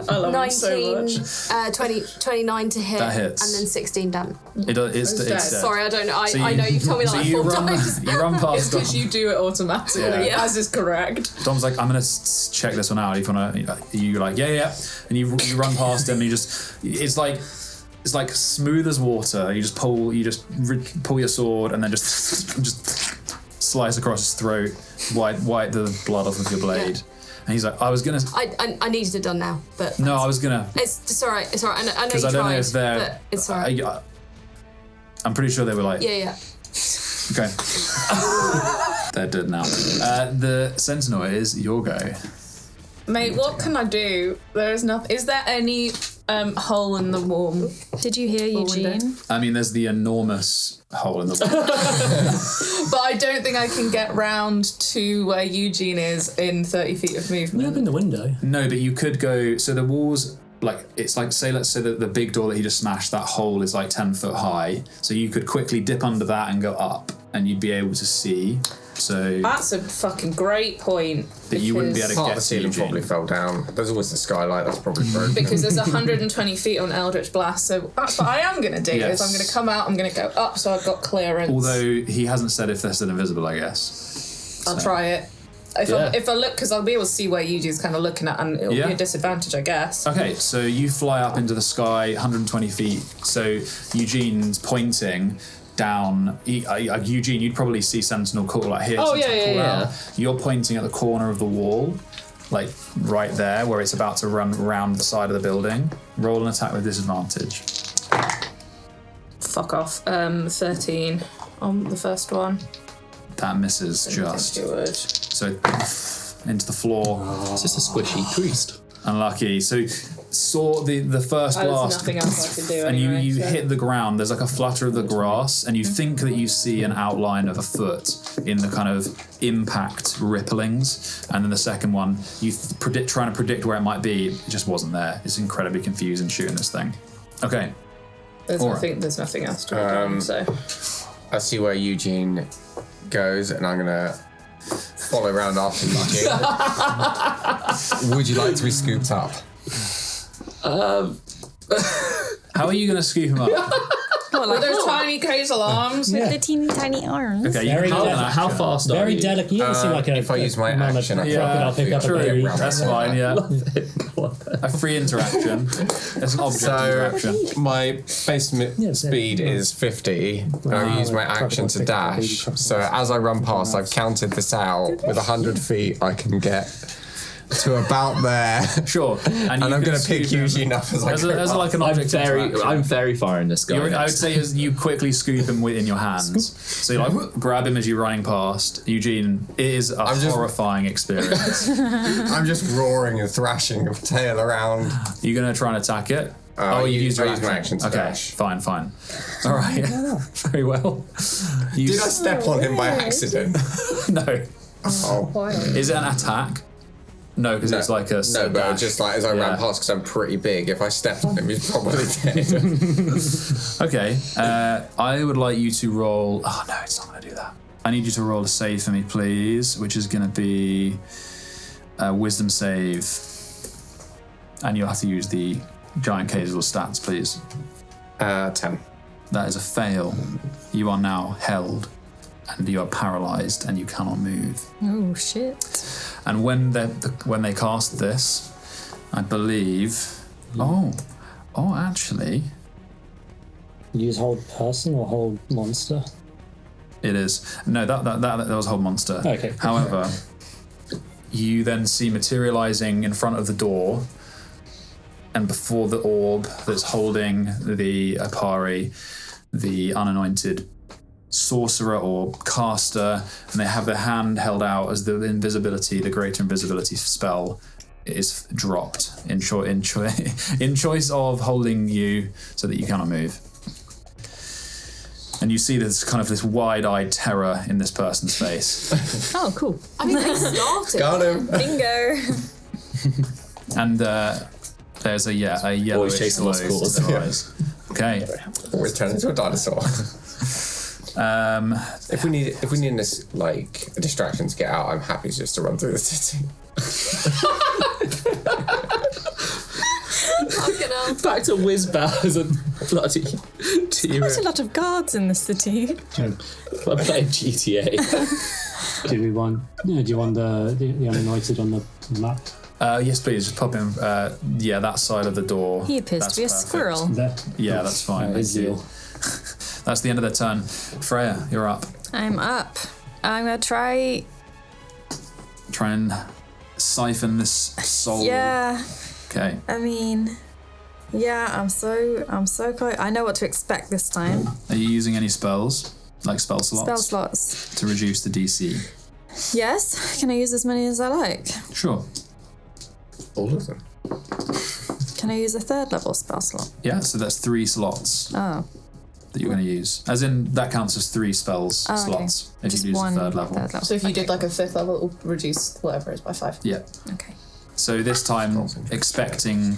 I love 19, him so much. 29 to hit. That hits. And then 16 damage. It's dead. Sorry, I don't know. So I know you've told me that like 4 times. You run past Dom. Because you do it automatically, as is correct. Dom's like, I'm gonna check this one out. If you wanna, you're like, yeah, and you run past him. And you just, it's like smooth as water. You just pull your sword and then just slice across his throat, wipe the blood off of your blade. Yeah. And he's like, I needed it done now, but no, I was gonna. It's alright. I know you because I don't know if they're. But it's alright. I'm pretty sure they were like. Yeah. Okay. They're dead now. The Sentinel is your go. Mate, what can I do? There is nothing. Is there any hole in the wall? Did you hear Eugene? I mean, there's the enormous hole in the wall. But I don't think I can get round to where Eugene is in 30 feet of movement. You open the window. No, but you could go. So the walls, like, it's like, let's say that the big door that he just smashed, that hole is like 10 foot high. So you could quickly dip under that and go up, and you'd be able to see. So that's a fucking great point. That you wouldn't be able to part get of the ceiling to probably fell down. There's always the skylight that's probably broken. Because there's 120 feet on Eldritch Blast, so that's what I am going to do. Is I'm going to come out, I'm going to go up, so I've got clearance. Although he hasn't said if they're still invisible, I guess. I'll try it. If I look, because I'll be able to see where Eugene's kind of looking at, and it'll be a disadvantage, I guess. Okay, so you fly up into the sky, 120 feet. So Eugene's pointing down. Eugene, you'd probably see Sentinel call like here. Oh Sentinel yeah. Out. You're pointing at the corner of the wall, like right there, where it's about to run around the side of the building. Roll an attack with disadvantage. Fuck off. 13 on the first one. That misses just. So into the floor. It's just a squishy priest. Unlucky. So saw the first blast. There's nothing else I can do and anyway, you hit the ground. There's like a flutter of the grass, and you think that you see an outline of a foot in the kind of impact ripplings. And then the second one, you trying to predict where it might be. It just wasn't there. It's incredibly confusing shooting this thing. Okay. There's nothing else to do. So I see where Eugene goes, and I'm gonna follow around after Eugene. Would you like to be scooped up? How are you going to scoop him up? With those tiny crazel arms. With the teeny tiny arms. Okay, you can how fast are Very you? delicate. You don't seem like if I use my action, I'll pick up a baby. That's fine, yeah. A free interaction. It's an object interaction. My base speed is 50, and I use my action to dash. So as I run past, I've counted this out. With 100 feet, I can get to about there. Sure. And I'm going to pick Eugene up as I go. As like an object I'm very far in this guy. I would say you quickly scoop him in your hands. So you like grab him as you're running past. Eugene, it is a horrifying experience. I'm just roaring and thrashing, tail around. You're going to try and attack it? You've used your action to dash. Fine. All right. Very well. Did I step on him by accident? No. Oh. Is it an attack? No, because it's like a... No, but just like as I ran past, because I'm pretty big, if I stepped on him, he's probably dead. Okay, I would like you to roll... Oh, no, it's not going to do that. I need you to roll a save for me, please, which is going to be a wisdom save. And you'll have to use the giant casual stats, please. 10. That is a fail. You are now held, and you are paralyzed, and you cannot move. Oh, shit. And when they cast this, I believe... Oh, actually... Use hold person or hold monster? It is. No, that was hold monster. Okay. However, you then see materializing in front of the door, and before the orb that's holding the Opari, the unanointed sorcerer or caster, and they have their hand held out as the greater invisibility spell is dropped in choice of holding you so that you cannot move. And you see there's kind of this wide-eyed terror in this person's face. Oh, cool. I mean, they started. Got him. Bingo. And there's a yellowish chasing glow lost cause. to their eyes. Okay. Always turn into a dinosaur. If we need this like a distraction to get out, I'm happy just to run through the city. Back to Whizbow as a bloody Quite a lot of guards in the city. I'm playing GTA. Do you want the unanointed on the map? Yes, please. Just pop in. That side of the door. He appears That's to be a perfect. squirrel. Yeah, that's fine. Thank you. That's the end of their turn. Freya, you're up. I'm up. I'm gonna try and siphon this soul. Yeah. Okay. I mean, yeah. I'm so close. I know what to expect this time. Are you using any spells, like spell slots? Spell slots. To reduce the DC. Yes. Can I use as many as I like? Sure. All of them. Can I use a 3rd level spell slot? Yeah, so that's 3 slots Oh. that you're going to use. As in, that counts as 3 spells slots if Just you use one the 3rd level. So if you did like a 5th level, it will reduce whatever it is by 5. Yeah. Okay. So this time, expecting,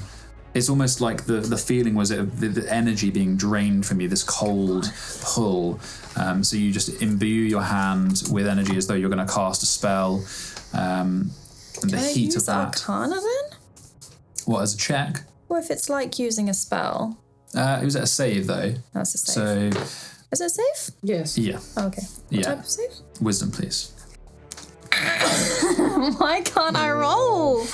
it's almost like the feeling was the energy being drained from you, this cold pull. So you just imbue your hand with energy as though you're going to cast a spell. And the heat of that. Arcana then? What, as a check? Or if it's like using a spell? It was at a save though. That's a save. So Is it safe? Yes. yeah, Oh, okay. What yeah. type of save? Wisdom, please. Why can't I roll?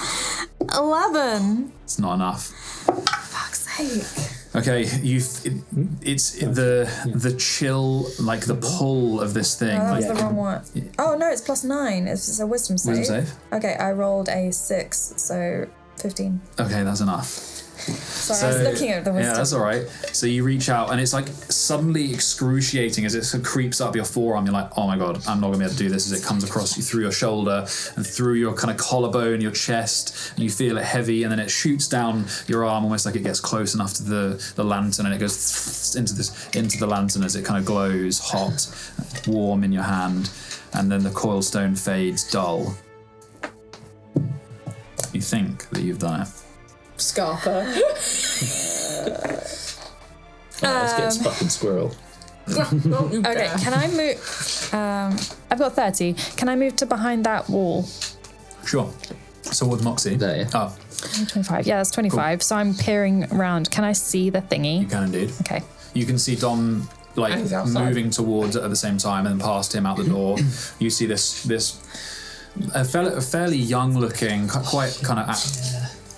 11. It's not enough. Fuck's sake. Okay, it's the chill, like the pull of this thing. Oh, that was like, the wrong one. Oh no, it's +9. It's a wisdom save. Wisdom save? Okay, I rolled a 6, so 15. Okay, that's enough. Sorry, I was looking at the wisdom. Yeah, that's all right. So you reach out, and it's like suddenly excruciating as it sort of creeps up your forearm. You're like, oh my god, I'm not gonna be able to do this. As it comes across you through your shoulder and through your kind of collarbone, your chest, and you feel it heavy, and then it shoots down your arm almost like it gets close enough to the lantern, and it goes into the lantern as it kind of glows hot, warm in your hand, and then the coil stone fades dull. You think that you've done it. Scarper. Let's get this fucking squirrel. Okay, can I move? I've got 30. Can I move to behind that wall? Sure. So with Moxie. There, yeah. Oh, 25. Yeah, that's 25. So I'm peering around. Can I see the thingy? you can indeed. Okay. You can see Dom like And he's outside. moving towards it at the same time, and then past him out the door. You see this a fairly young looking, quite kind of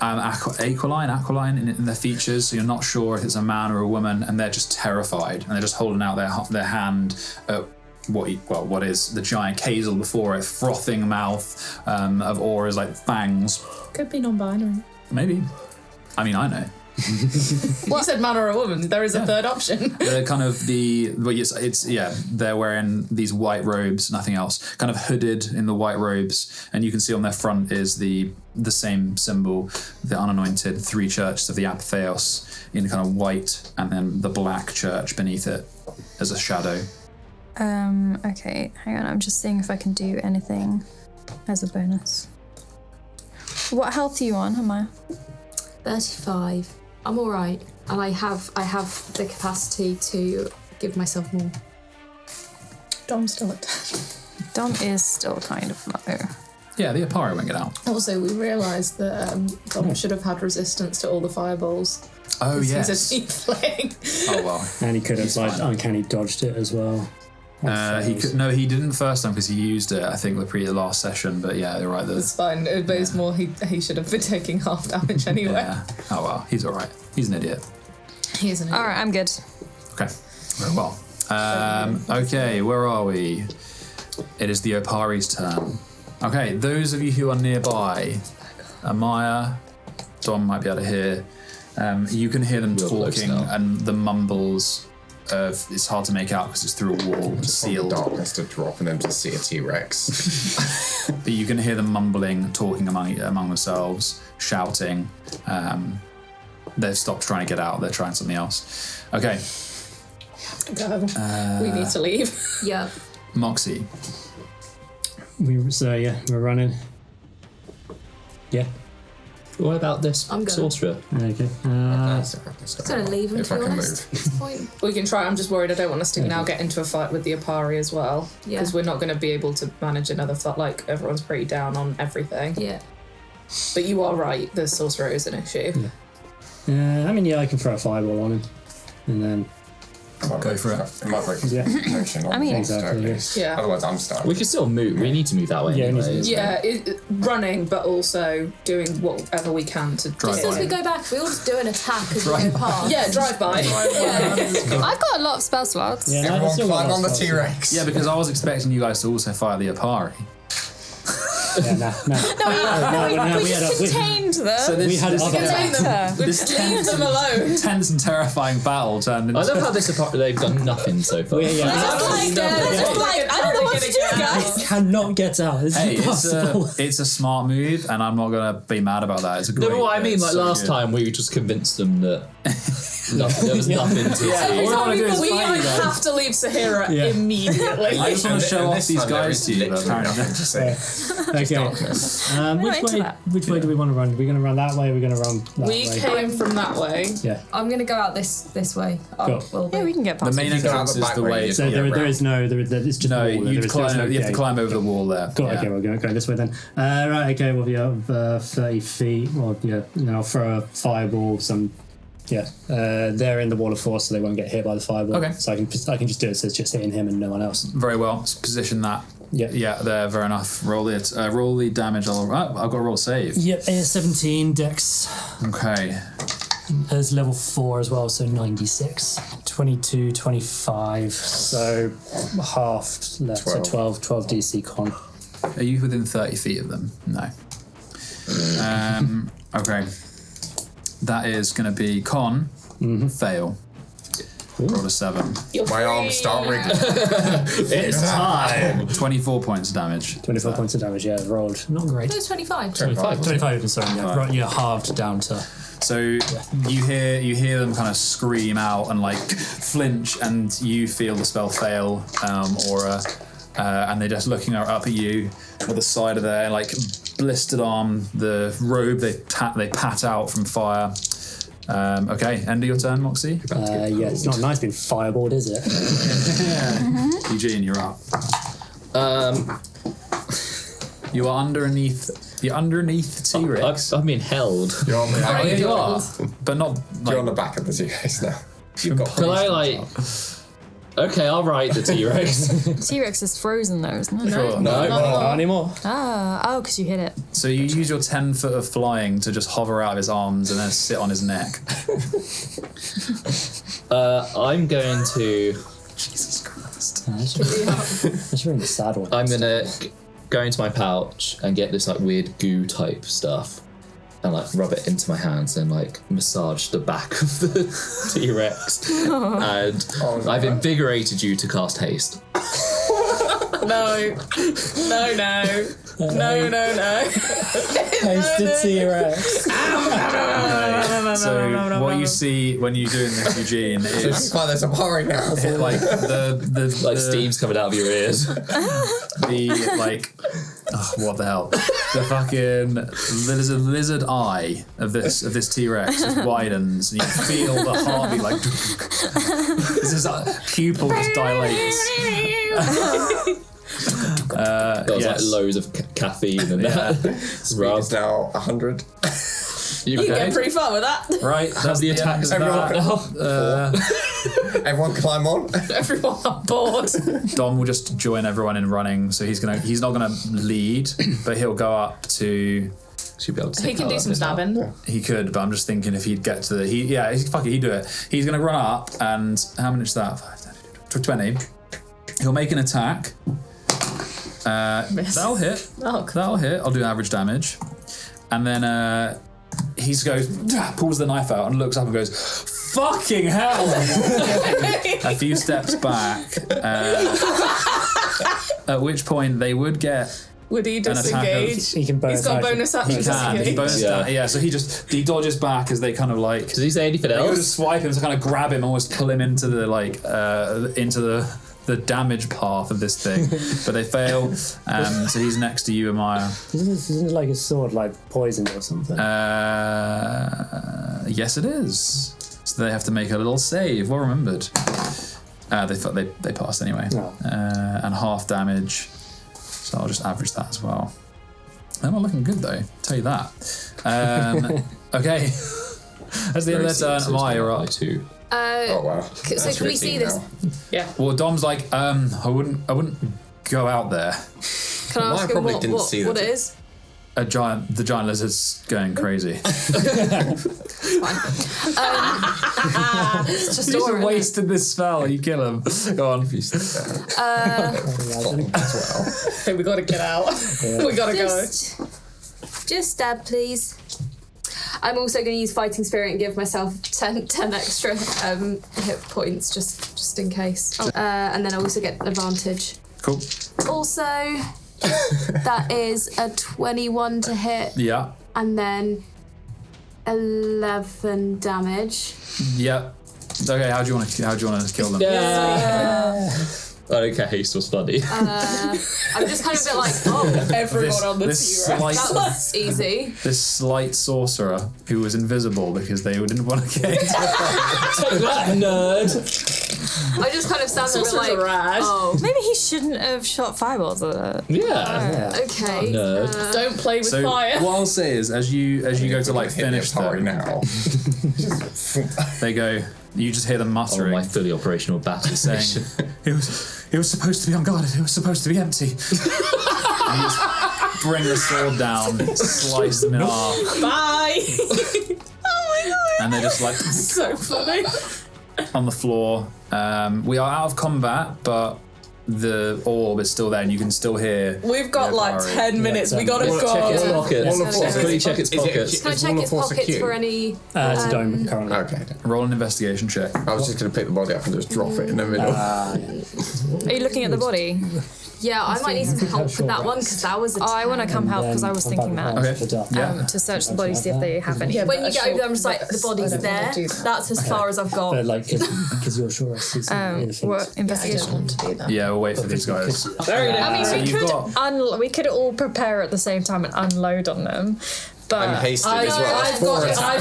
aquiline in their features. So you're not sure if it's a man or a woman, and they're just terrified, and they're just holding out their hand at what is the giant Kazel before it, frothing mouth of auras like fangs. Could be non-binary. Maybe. I mean, I know. You said man or a woman. There is a third option. They're kind of they're wearing these white robes, nothing else, kind of hooded in the white robes, and you can see on their front is the same symbol, the unanointed 3 churches of the Apatheos in kind of white, and then the black church beneath it as a shadow. Okay, hang on. I'm just seeing if I can do anything as a bonus. What health are you on, Ahmaya? 35. I'm all right, and I have the capacity to give myself more. Dom's still at 10. Dom is still kind of low. Yeah, the Opari won't get out. Also, we realised that Dom should have had resistance to all the fireballs. Oh, He's a yes. tiefling. Oh, well. And he could have fine. uncanny dodged it as well. He didn't first time because he used it, I think, the last session, but yeah, you're right. It's fine. But it's more he should have been taking half damage anyway. Yeah. Oh, well, he's all right. He's an idiot. He is an idiot. All right, I'm good. Okay, very well. Okay, where are we? It is the Opari's turn. Okay, those of you who are nearby, Ahmaya, Dom might be able to hear. You can hear them talking and the mumbles of. It's hard to make out because it's through a wall, it's sealed. Darkness to drop and them to see a T-Rex. But you can hear them mumbling, talking among themselves, shouting. They've stopped trying to get out. They're trying something else. Okay. We need to leave. Yeah. Moxie. We're running. Yeah. What about this I'm gonna- sorcerer? Okay. I'm gonna leave him, If to I be can honest, at this point. We can try. I'm just worried. I don't want us to now get into a fight with the Opari as well, Yeah. because we're not going to be able to manage another fight. Like everyone's pretty down on everything. Yeah. But you are right. The sorcerer is an issue. I mean, I can throw a fireball on him, and then Go for it. It might break Yeah. potion on I mean- Exactly, Yeah. Otherwise, I'm stuck. We can still move. We need to move that way. Yeah, we need to anyway. move. Yeah, running, but also doing whatever we can to Drive Just as by. we go back, we all just do an attack as we go past. Yeah, drive by. I've got a lot of spell slots. yeah, no, Everyone still climb got on the lots of- T-Rex. Yeah, because I was expecting you guys to also fire the Opari. Yeah, no. We just contained them. So We had other Contain them. This Leave them alone. tense and terrifying battle turned into... I love how this apart. They've done nothing so far. Yeah. I don't know what to do, guys. Cannot get out. It's Hey, impossible. it's a smart move, and I'm not gonna be mad about that. It's a No, great. but what I mean, it's like so last good. time, we just convinced them that there was nothing to see. All I want to do is We fight you guys. have to leave Sahira Yeah. immediately. I just want to show And off this these time there guys is to you. But literally apparently, nothing to see. Okay. Darkness. Which way do we want to run? Are we going to run that way? Or are we going to run that We way? came from that way. Yeah. I'm gonna go out this way. Cool. Will Yeah, we can get the past main You go out entrance the is back the way, way. you So just there go is no. It's just No, a wall. you There is no have to gate. climb over the wall there. Cool. Yeah. Okay, we're going to go this way then. Right. Okay. Well, yeah, 30 feet. Well, yeah. And I'll throw a fireball. They're in the wall of force, so they won't get hit by the fireball. Okay. So I can just do it. So it's just hitting him and no one else. Very well. Position that. Yeah. Yeah, there. Fair enough. Roll it. Roll the damage. I've got to roll save. Yep. 17 dex. Okay. There's level 4 as well, so 96. 22, 25. So half left. 12. So 12 DC con. Are you within 30 feet of them? No. Okay. That is going to be con. Fail. Roll a 7. My arms start wriggling. It's time. 24 points of damage. 24 points of damage, yeah, rolled. Not great. It was 25. 25 even, sorry, yeah. Right, yeah, halved down to... So you hear them kind of scream out and like flinch, and you feel the spell fail, Aura, and they're just looking up at you with the side of their like blistered arm, the robe they pat out from fire. Okay, end of your turn, Moxie. yeah, it's not nice being fireballed, is it? Eugene, you're up. You are underneath. You're underneath the T-Rex. I'm being held. You're on the Oh, yeah, you are, but not. You're on the Like, back of the T-Rex now. You've got Can I like? Okay, I'll ride the T-Rex. T-Rex is frozen though, isn't it? sure. Not anymore. Oh, because you hit it. So you use your 10 foot of flying to just hover out of his arms and then sit on his neck. I'm going to. Jesus Christ. That's really a sad one. I'm gonna go into my pouch and get this like weird goo type stuff, and like rub it into my hands and like massage the back of the T-Rex. And I've invigorated you to cast haste. No. Hasted T-Rex. So what you see when you're doing this, Eugene, is Oh, there's a parry now. like the Like steam's coming out of your ears. the like what the hell, the fucking lizard eye of this T-Rex just widens and you feel the heartbeat like this is pupil just dilates. There's like loads of caffeine in that. Speed is now 100. You can get pretty far with that. Right, that's the the attacks end of now. that. Everyone climb on. Everyone on board. Dom will just join everyone in running, so he's not gonna lead, but he'll go up to. Should be able to He can do some stabbing. He could, but I'm just thinking if he'd get to the fuck it, he'd do it. He's gonna run up and how much is that? 20. He'll make an attack. Miss. That'll hit. Oh, cool. That'll hit. I'll do average damage, and then he goes, pulls the knife out and looks up and goes, "Fucking hell!" A few steps back. At which point they would get Would he an attack of- disengage? He can bonus He's got action. bonus action. He can. He disengage. bonus so he dodges back as they kind of like. Does he say anything They go to else? swipe him to kind of grab him, almost pull him into the into the damage path of this thing, but they fail. So he's next to you, Ahmaya. Isn't it like a sword, like poison or something? Yes, it is. So they have to make a little save. Well remembered. They passed anyway. Oh. And half damage. So I'll just average that as well. They're not looking good though. Tell you that. Okay. That's the end of their turn. Ahmaya, you're up. Oh wow. So can we see this? Yeah. Well, Dom's like, I wouldn't go out there. Can I ask him probably didn't see what that. it is? The giant lizard's going crazy. It's just You aura. wasted this spell. You kill him. Go on. Okay, we gotta get out. We gotta Just stab, please. I'm also going to use Fighting Spirit and give myself 10 extra hit points just in case. And then I also get advantage. Cool. Also, that is a 21 to hit. Yeah. And then 11 damage. Yeah. Okay. How do you want to kill them? Yeah. Okay, he's still funny. I'm just kind of a bit like, oh, Everyone on the this T-Rex. slight, that was easy. this slight sorcerer who was invisible because they didn't want to get into the fight. Take that, nerd. I just kind of sound a bit Sorcerer's like, rad. oh, Maybe he shouldn't have shot fireballs at it. Yeah. okay. Nerd. Don't play with So fire. what I'll say is, as you go to like Hit finish the Opari them, now. they go. You just hear them Oh, muttering, my fully operational battle saying, station. "It was supposed to be unguarded. It was supposed to be empty." And you just bring the sword down, slice them in half, Bye. and they're just like So funny. on the floor. We are out of combat, but the orb is still there, and you can still hear. We've got like Opari. 10 minutes. We gotta Well, go. Check its pockets. Wall of Force. Quickly check its Is it- pockets. Can I Is check Wall of its Force a pockets cube? for any... It's a dome currently. Okay. Roll an investigation check. I was just going to pick the body up and just drop it in the middle. Are you looking at the body? Yeah, I might need some help with that one because that was a Oh, I want to come help because I was thinking that. Okay. Yeah. To search the body, see if they have any. When you get over there, I'm just like, the body's there. That's as far as I've got. But like, because you're sure I see something. What investigation? Yeah, we'll wait for these guys. Very I mean, nice. we you've could got- we could all prepare at the same time and unload on them, but And hasted as well. I've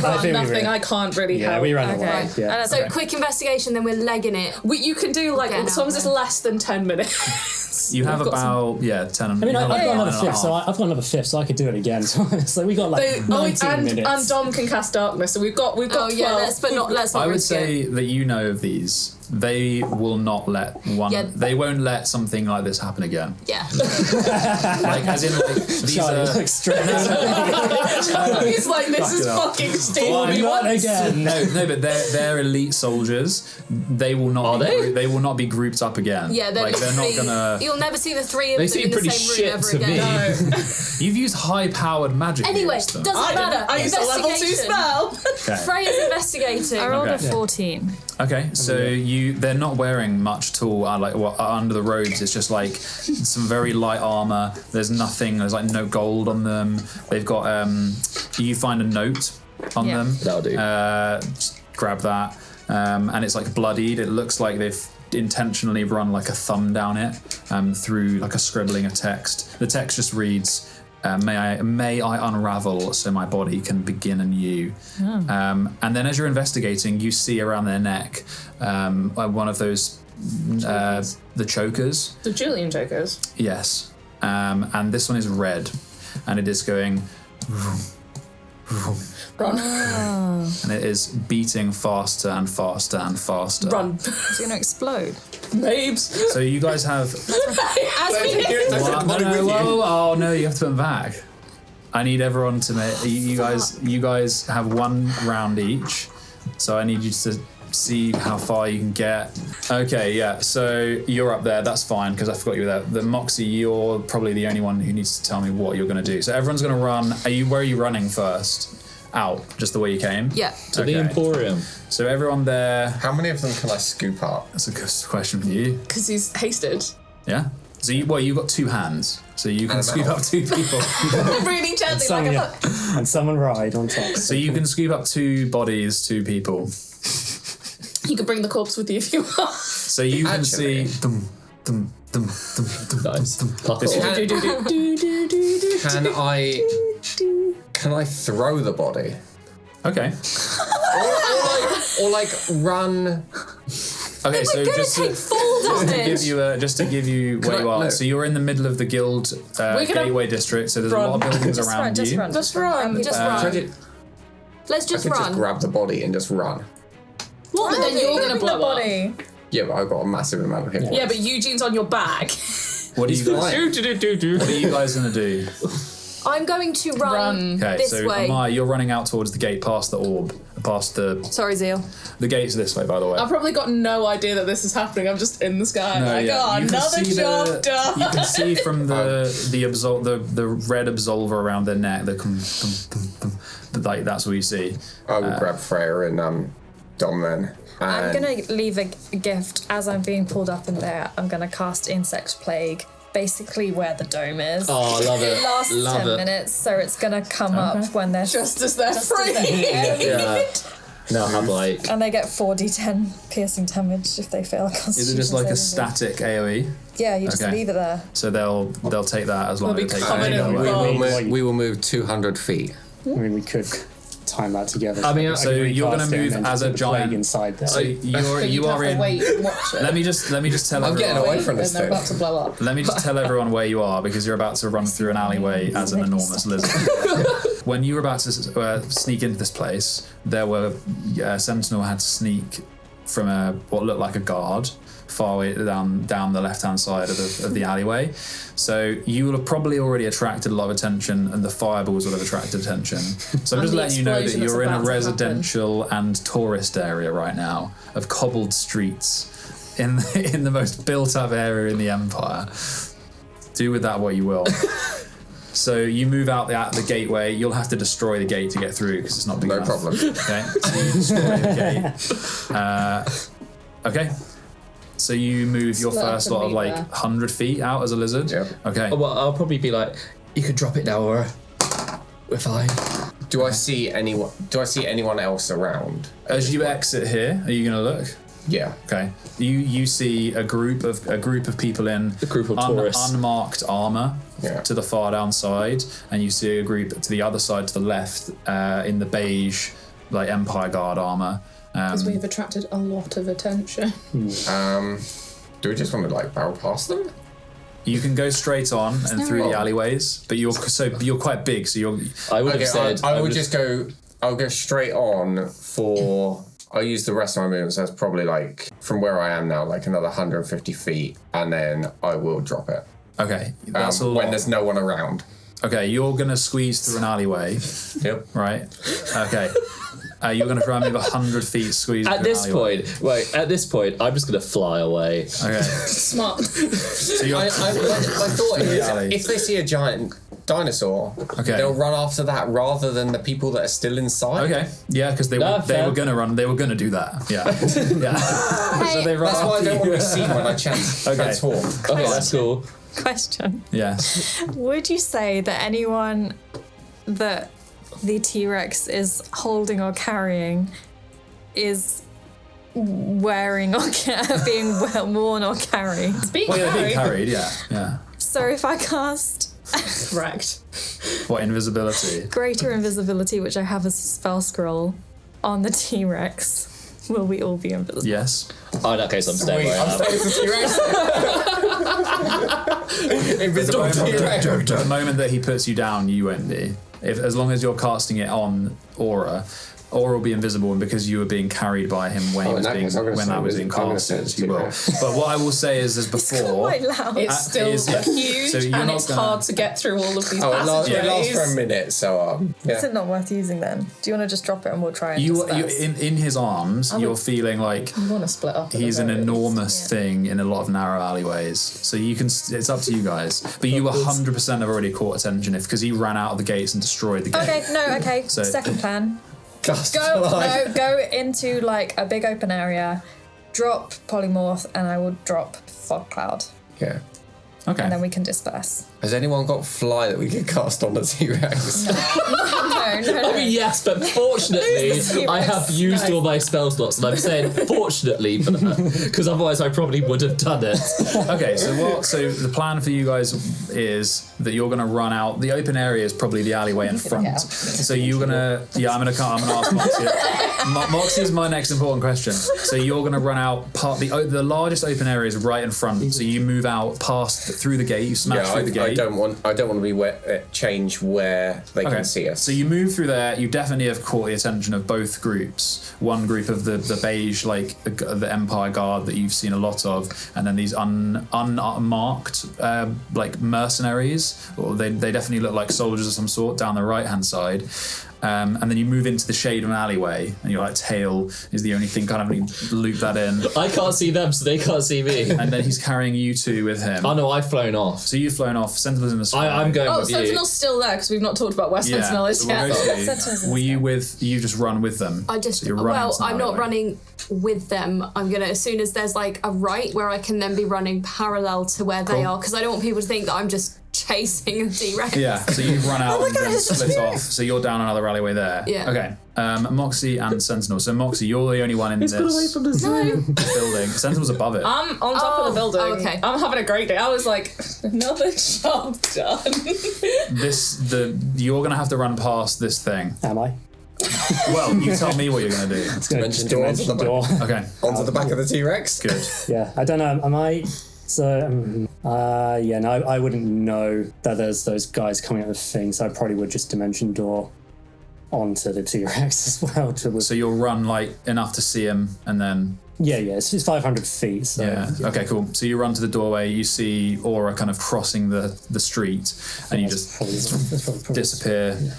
got I think we nothing. ran- I can't really Yeah, help. we ran okay. away. Yeah. That's So okay. quick investigation, then we're legging it. You can do like Get as long as out it's there. less than 10 minutes. You have We've got some- about 10. I mean, I've got another fifth, so I, I've got another fifth, so I could do it again. So we got like 19 minutes. and Dom can cast darkness, so we've got 12. Oh yeah, let's not would risk say it. that you know of these. They will not let one. Yeah. They won't let something like this happen again. Yeah. Like as in like these Charlie are. looks straight at He's like, this is hell. fucking stupid. me. Not again. No, but they're elite soldiers. They will not. Are they? They will not be grouped up again. Yeah, they're not gonna. You'll never see the three of They them seem in the pretty same shit room ever to me. again. You've used high-powered magic. Anyway, against them. doesn't matter. I used a level 2 Investigation. spell. Okay. Freya's investigating. I rolled a Okay. 14. Okay, so they're not wearing much at all. Under the robes, it's just like some very light armor. There's nothing. There's like no gold on them. They've got. You find a note on Yeah. them. That'll do. Just grab that, and it's like bloodied. It looks like they've intentionally run like a thumb down it through like a scribbling a text. The text just reads. May I unravel so my body can begin anew. And then as you're investigating, you see around their neck one of those the chokers. The Julian Jokers. Yes, and this one is red, and it is going. Run. And it is beating faster and faster and faster. Run. It's going to explode. Babes. So you guys have. As we Well, oh no, you have to put them back. I need everyone to make. You guys have one round each, so I need you to see how far you can get. Okay, yeah. So you're up there. That's fine because I forgot you were there. The Moxie, you're probably the only one who needs to tell me what you're going to do. So everyone's going to run. Where are you running first? Out, just the way you came. Yeah. To the Emporium. So everyone there. How many of them can I scoop up? That's a good question for you. Because he's hasted. Yeah. So you've got 2 hands, so you can scoop up 2 people. Really gently, Someone, like a and someone ride on top. So you can scoop up 2 bodies, 2 people. You can bring the corpse with you if you want. So you can see. Nice. Can I throw the body? Okay. or like run? Okay, so Just to give you where you are. No. So you're in the middle of the guild gateway district. So there's a lot of buildings around you. Just run. Let's just I could run. just grab the body and just run. What? But then you're gonna blow up. Yeah, but I've got a massive amount of hit points. Yeah, but Eugene's on your back. What are you guys gonna do? I'm going to run Okay, this so way. Ahmaya, you're running out towards the gate, past the orb, past the. Sorry, Zeal. The gate's this way, by the way. I've probably got no idea that this is happening. I'm just in the sky, You can another see job done. You can see from the red absolver around their neck, like that's what you see. I will grab Freya and Dom then. I'm going to leave a gift as I'm being pulled up in there. I'm going to cast Insect Plague, basically where the dome is. Oh, I love it. It lasts love 10 minutes, so it's going to come up when they're Just as they're free. Yeah. No, I have like. And they get 4d10 piercing damage if they fail Constitution. Is it just like a saving throw. static AoE? Yeah, you just Okay. leave it there. So they'll take that as long as They'll it be takes covered to in go away. blood. We will move 200 feet. I mean, we could time that together. I mean, So you're going to move as a giant. inside there. So you are in. Wait and watch it. Let me just tell I'm everyone. getting away from this And they're thing. about to blow up. Let me just tell everyone where you are, because you're about to run through an alleyway as an enormous lizard. When you were about to sneak into this place, there were Sentinel had to sneak from what looked like a guard far way down the left-hand side of the alleyway. So you will have probably already attracted a lot of attention, and the fireballs will have attracted attention. So I'm just the letting you know that explosion you're in a that's about to residential and tourist area right now of cobbled streets in the most built-up area in the Empire. Do with that what you will. So you move out the gateway. You'll have to destroy the gate to get through because it's not big No enough. problem. Okay, so you destroy the gate. Okay. So you move your Split up first and lot of meet like there. 100 feet out as a lizard. Yep. Okay. Well, I'll probably be like, you could drop it now, or we're fine. Do I see anyone else around? As you exit here, are you gonna look? Yeah. Okay. You see a group of people in A group of tourists. unmarked armor to the far down side, and you see a group to the other side to the left in the beige like Empire Guard armor. Because we've attracted a lot of attention. Do we just want to like barrel past them? You can go straight on and through the alleyways, but you're quite big, so you're. I would have said. I would just go. I'll go straight on for. I'll use the rest of my movements. That's probably like from where I am now, like another 150 feet, and then I will drop it. Okay, that's a lot. When there's no one around. Okay, you're gonna squeeze through an alleyway. Yep. Right. Okay. You're gonna try and move 100 feet, squeeze. At this point, I'm just gonna fly away. Okay. Smart. So you're. My thought is, alley. if they see a giant dinosaur, Okay. they'll run after that rather than the people that are still inside. Okay. Yeah, because they were gonna run. They were gonna do that. Yeah. Yeah. So they run That's why I after don't want to you. be seen when I transform. Okay, that's cool. Question. Yes. Would you say that anyone that the T-Rex is holding or carrying is wearing or being worn or carried? Well, yeah, being carried. Yeah. Yeah. So if I cast Correct. What invisibility? Greater Invisibility, which I have as a spell scroll, on the T-Rex, will we all be invisible? Yes. Oh, in that case, I'm staying where I am. Invisible T-Rex. The moment that he puts you down, you won't be. As long as you're casting it on Aura will be invisible, and because you were being carried by him when that was being casted, you will. But what I will say is, as before, Quite loud. It's still huge, so you're and not it's gonna- hard to get through all of these It lasts passageways. for a minute, so Is it not worth using then? Do you want to just drop it and we'll try and you disperse? in his arms, you're feeling like You want to split up. at he's the an very enormous thing in a lot of narrow alleyways. So you can. It's up to you guys. But you 100% have already caught attention because he ran out of the gates and destroyed the gate. Okay. So- Second plan. just Go into like a big open area, drop polymorph, and I will drop fog cloud. Yeah. Okay. And then we can disperse. Has anyone got fly that we can cast on the T-Rex? No. I mean, yes, but fortunately, I have used all my spell slots, and I'm saying fortunately, because otherwise I probably would have done it. Okay, so the plan for you guys is that you're going to run out. The open area is probably the alleyway in front. So you're going to... Yeah, I'm going to ask Moxie. Moxie is my next important question. So you're going to run out... The largest open area is right in front. So you move out through the gate. You smash through the gate. I don't want to be change where they can see us. So you move through there. You definitely have caught the attention of both groups. One group of the beige, like the Empire Guard that you've seen a lot of, and then these unmarked like mercenaries. Or they definitely look like soldiers of some sort down the right-hand side. And then you move into the shade of an alleyway, and your tail is the only thing kind of loop that in. I can't see them, so they can't see me. And then he's carrying you two with him. Oh no, I've flown off. So you've flown off. Sentinel's in the sky. I'm going with you. Sentinel's still there because we've not talked about where Sentinel is yet. Were you you just run with them? I'm not running with them. I'm gonna, as soon as there's like a right where I can then be running parallel to where they are, because I don't want people to think that I'm just chasing a T-Rex. Yeah, so you run out and then split off. So you're down another alleyway there. Yeah. Okay. Moxie and Sentinel. So Moxie, you're the only one in this building. Sentinel's above it. I'm on top of the building. Oh, okay. I'm having a great day. I was like, another job done. You're gonna have to run past this thing. Am I? Well, you tell me what you're gonna do. Dimension door onto the door. Okay. Onto the back of the T-Rex. Good. Yeah, I don't know. Am I? So, I wouldn't know that there's those guys coming up with things. I probably would just dimension door onto the T-Rex as well. So you'll run like enough to see him, and then. Yeah, it's 500 feet. So, yeah. Okay, cool. So you run to the doorway. You see Aura kind of crossing the street, and you just disappear. Yeah.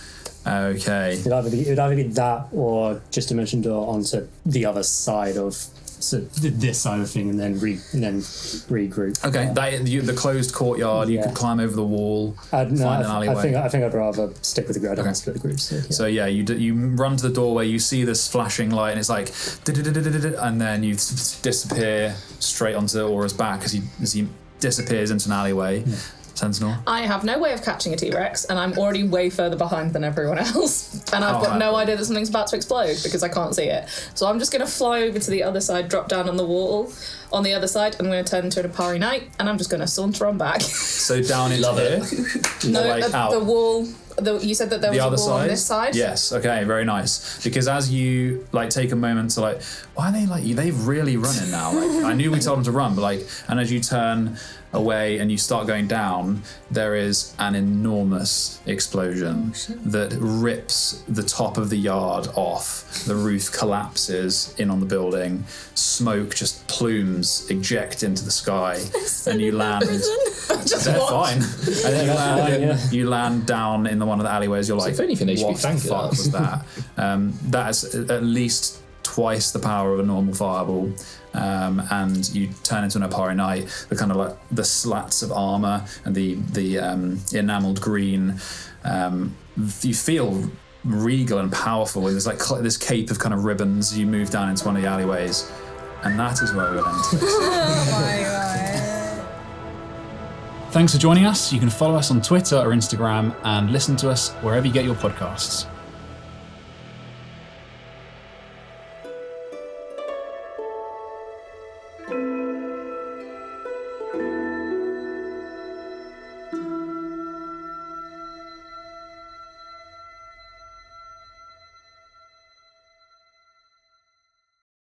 Okay. It would either be that or just dimension door onto the other side of this side of the thing, and then regroup. Okay, the closed courtyard. You could climb over the wall. Find an alleyway. I think I'd rather stick with the group. I don't want to split the groups. So you run to the doorway. You see this flashing light, and it's like, and then you disappear straight onto Aura's back as he disappears into an alleyway. Yeah. Sentinel. I have no way of catching a T-Rex, and I'm already way further behind than everyone else. And I've got no idea that something's about to explode because I can't see it. So I'm just going to fly over to the other side, drop down on the wall on the other side. I'm going to turn into an Opari Knight, and I'm just going to saunter on back. So down into here? No, the wall. You said that there was a wall on this side? Yes, okay, very nice. Because as you take a moment to why are they they've really running now? I knew we told them to run, but and as you turn away and you start going down, there is an enormous explosion that rips the top of the yard off. The roof collapses in on the building. Smoke just plumes eject into the sky, and you land. They're fine. And then you land down in one of the alleyways. You're like, if anything, they should be what the fuck was that? That's at least twice the power of a normal fireball. And you turn into an Opari Knight. The kind of the slats of armor and the enameled green. You feel regal and powerful. There's this cape of kind of ribbons. You move down into one of the alleyways, and that is where we'll end. Oh my god. Thanks for joining us. You can follow us on Twitter or Instagram and listen to us wherever you get your podcasts.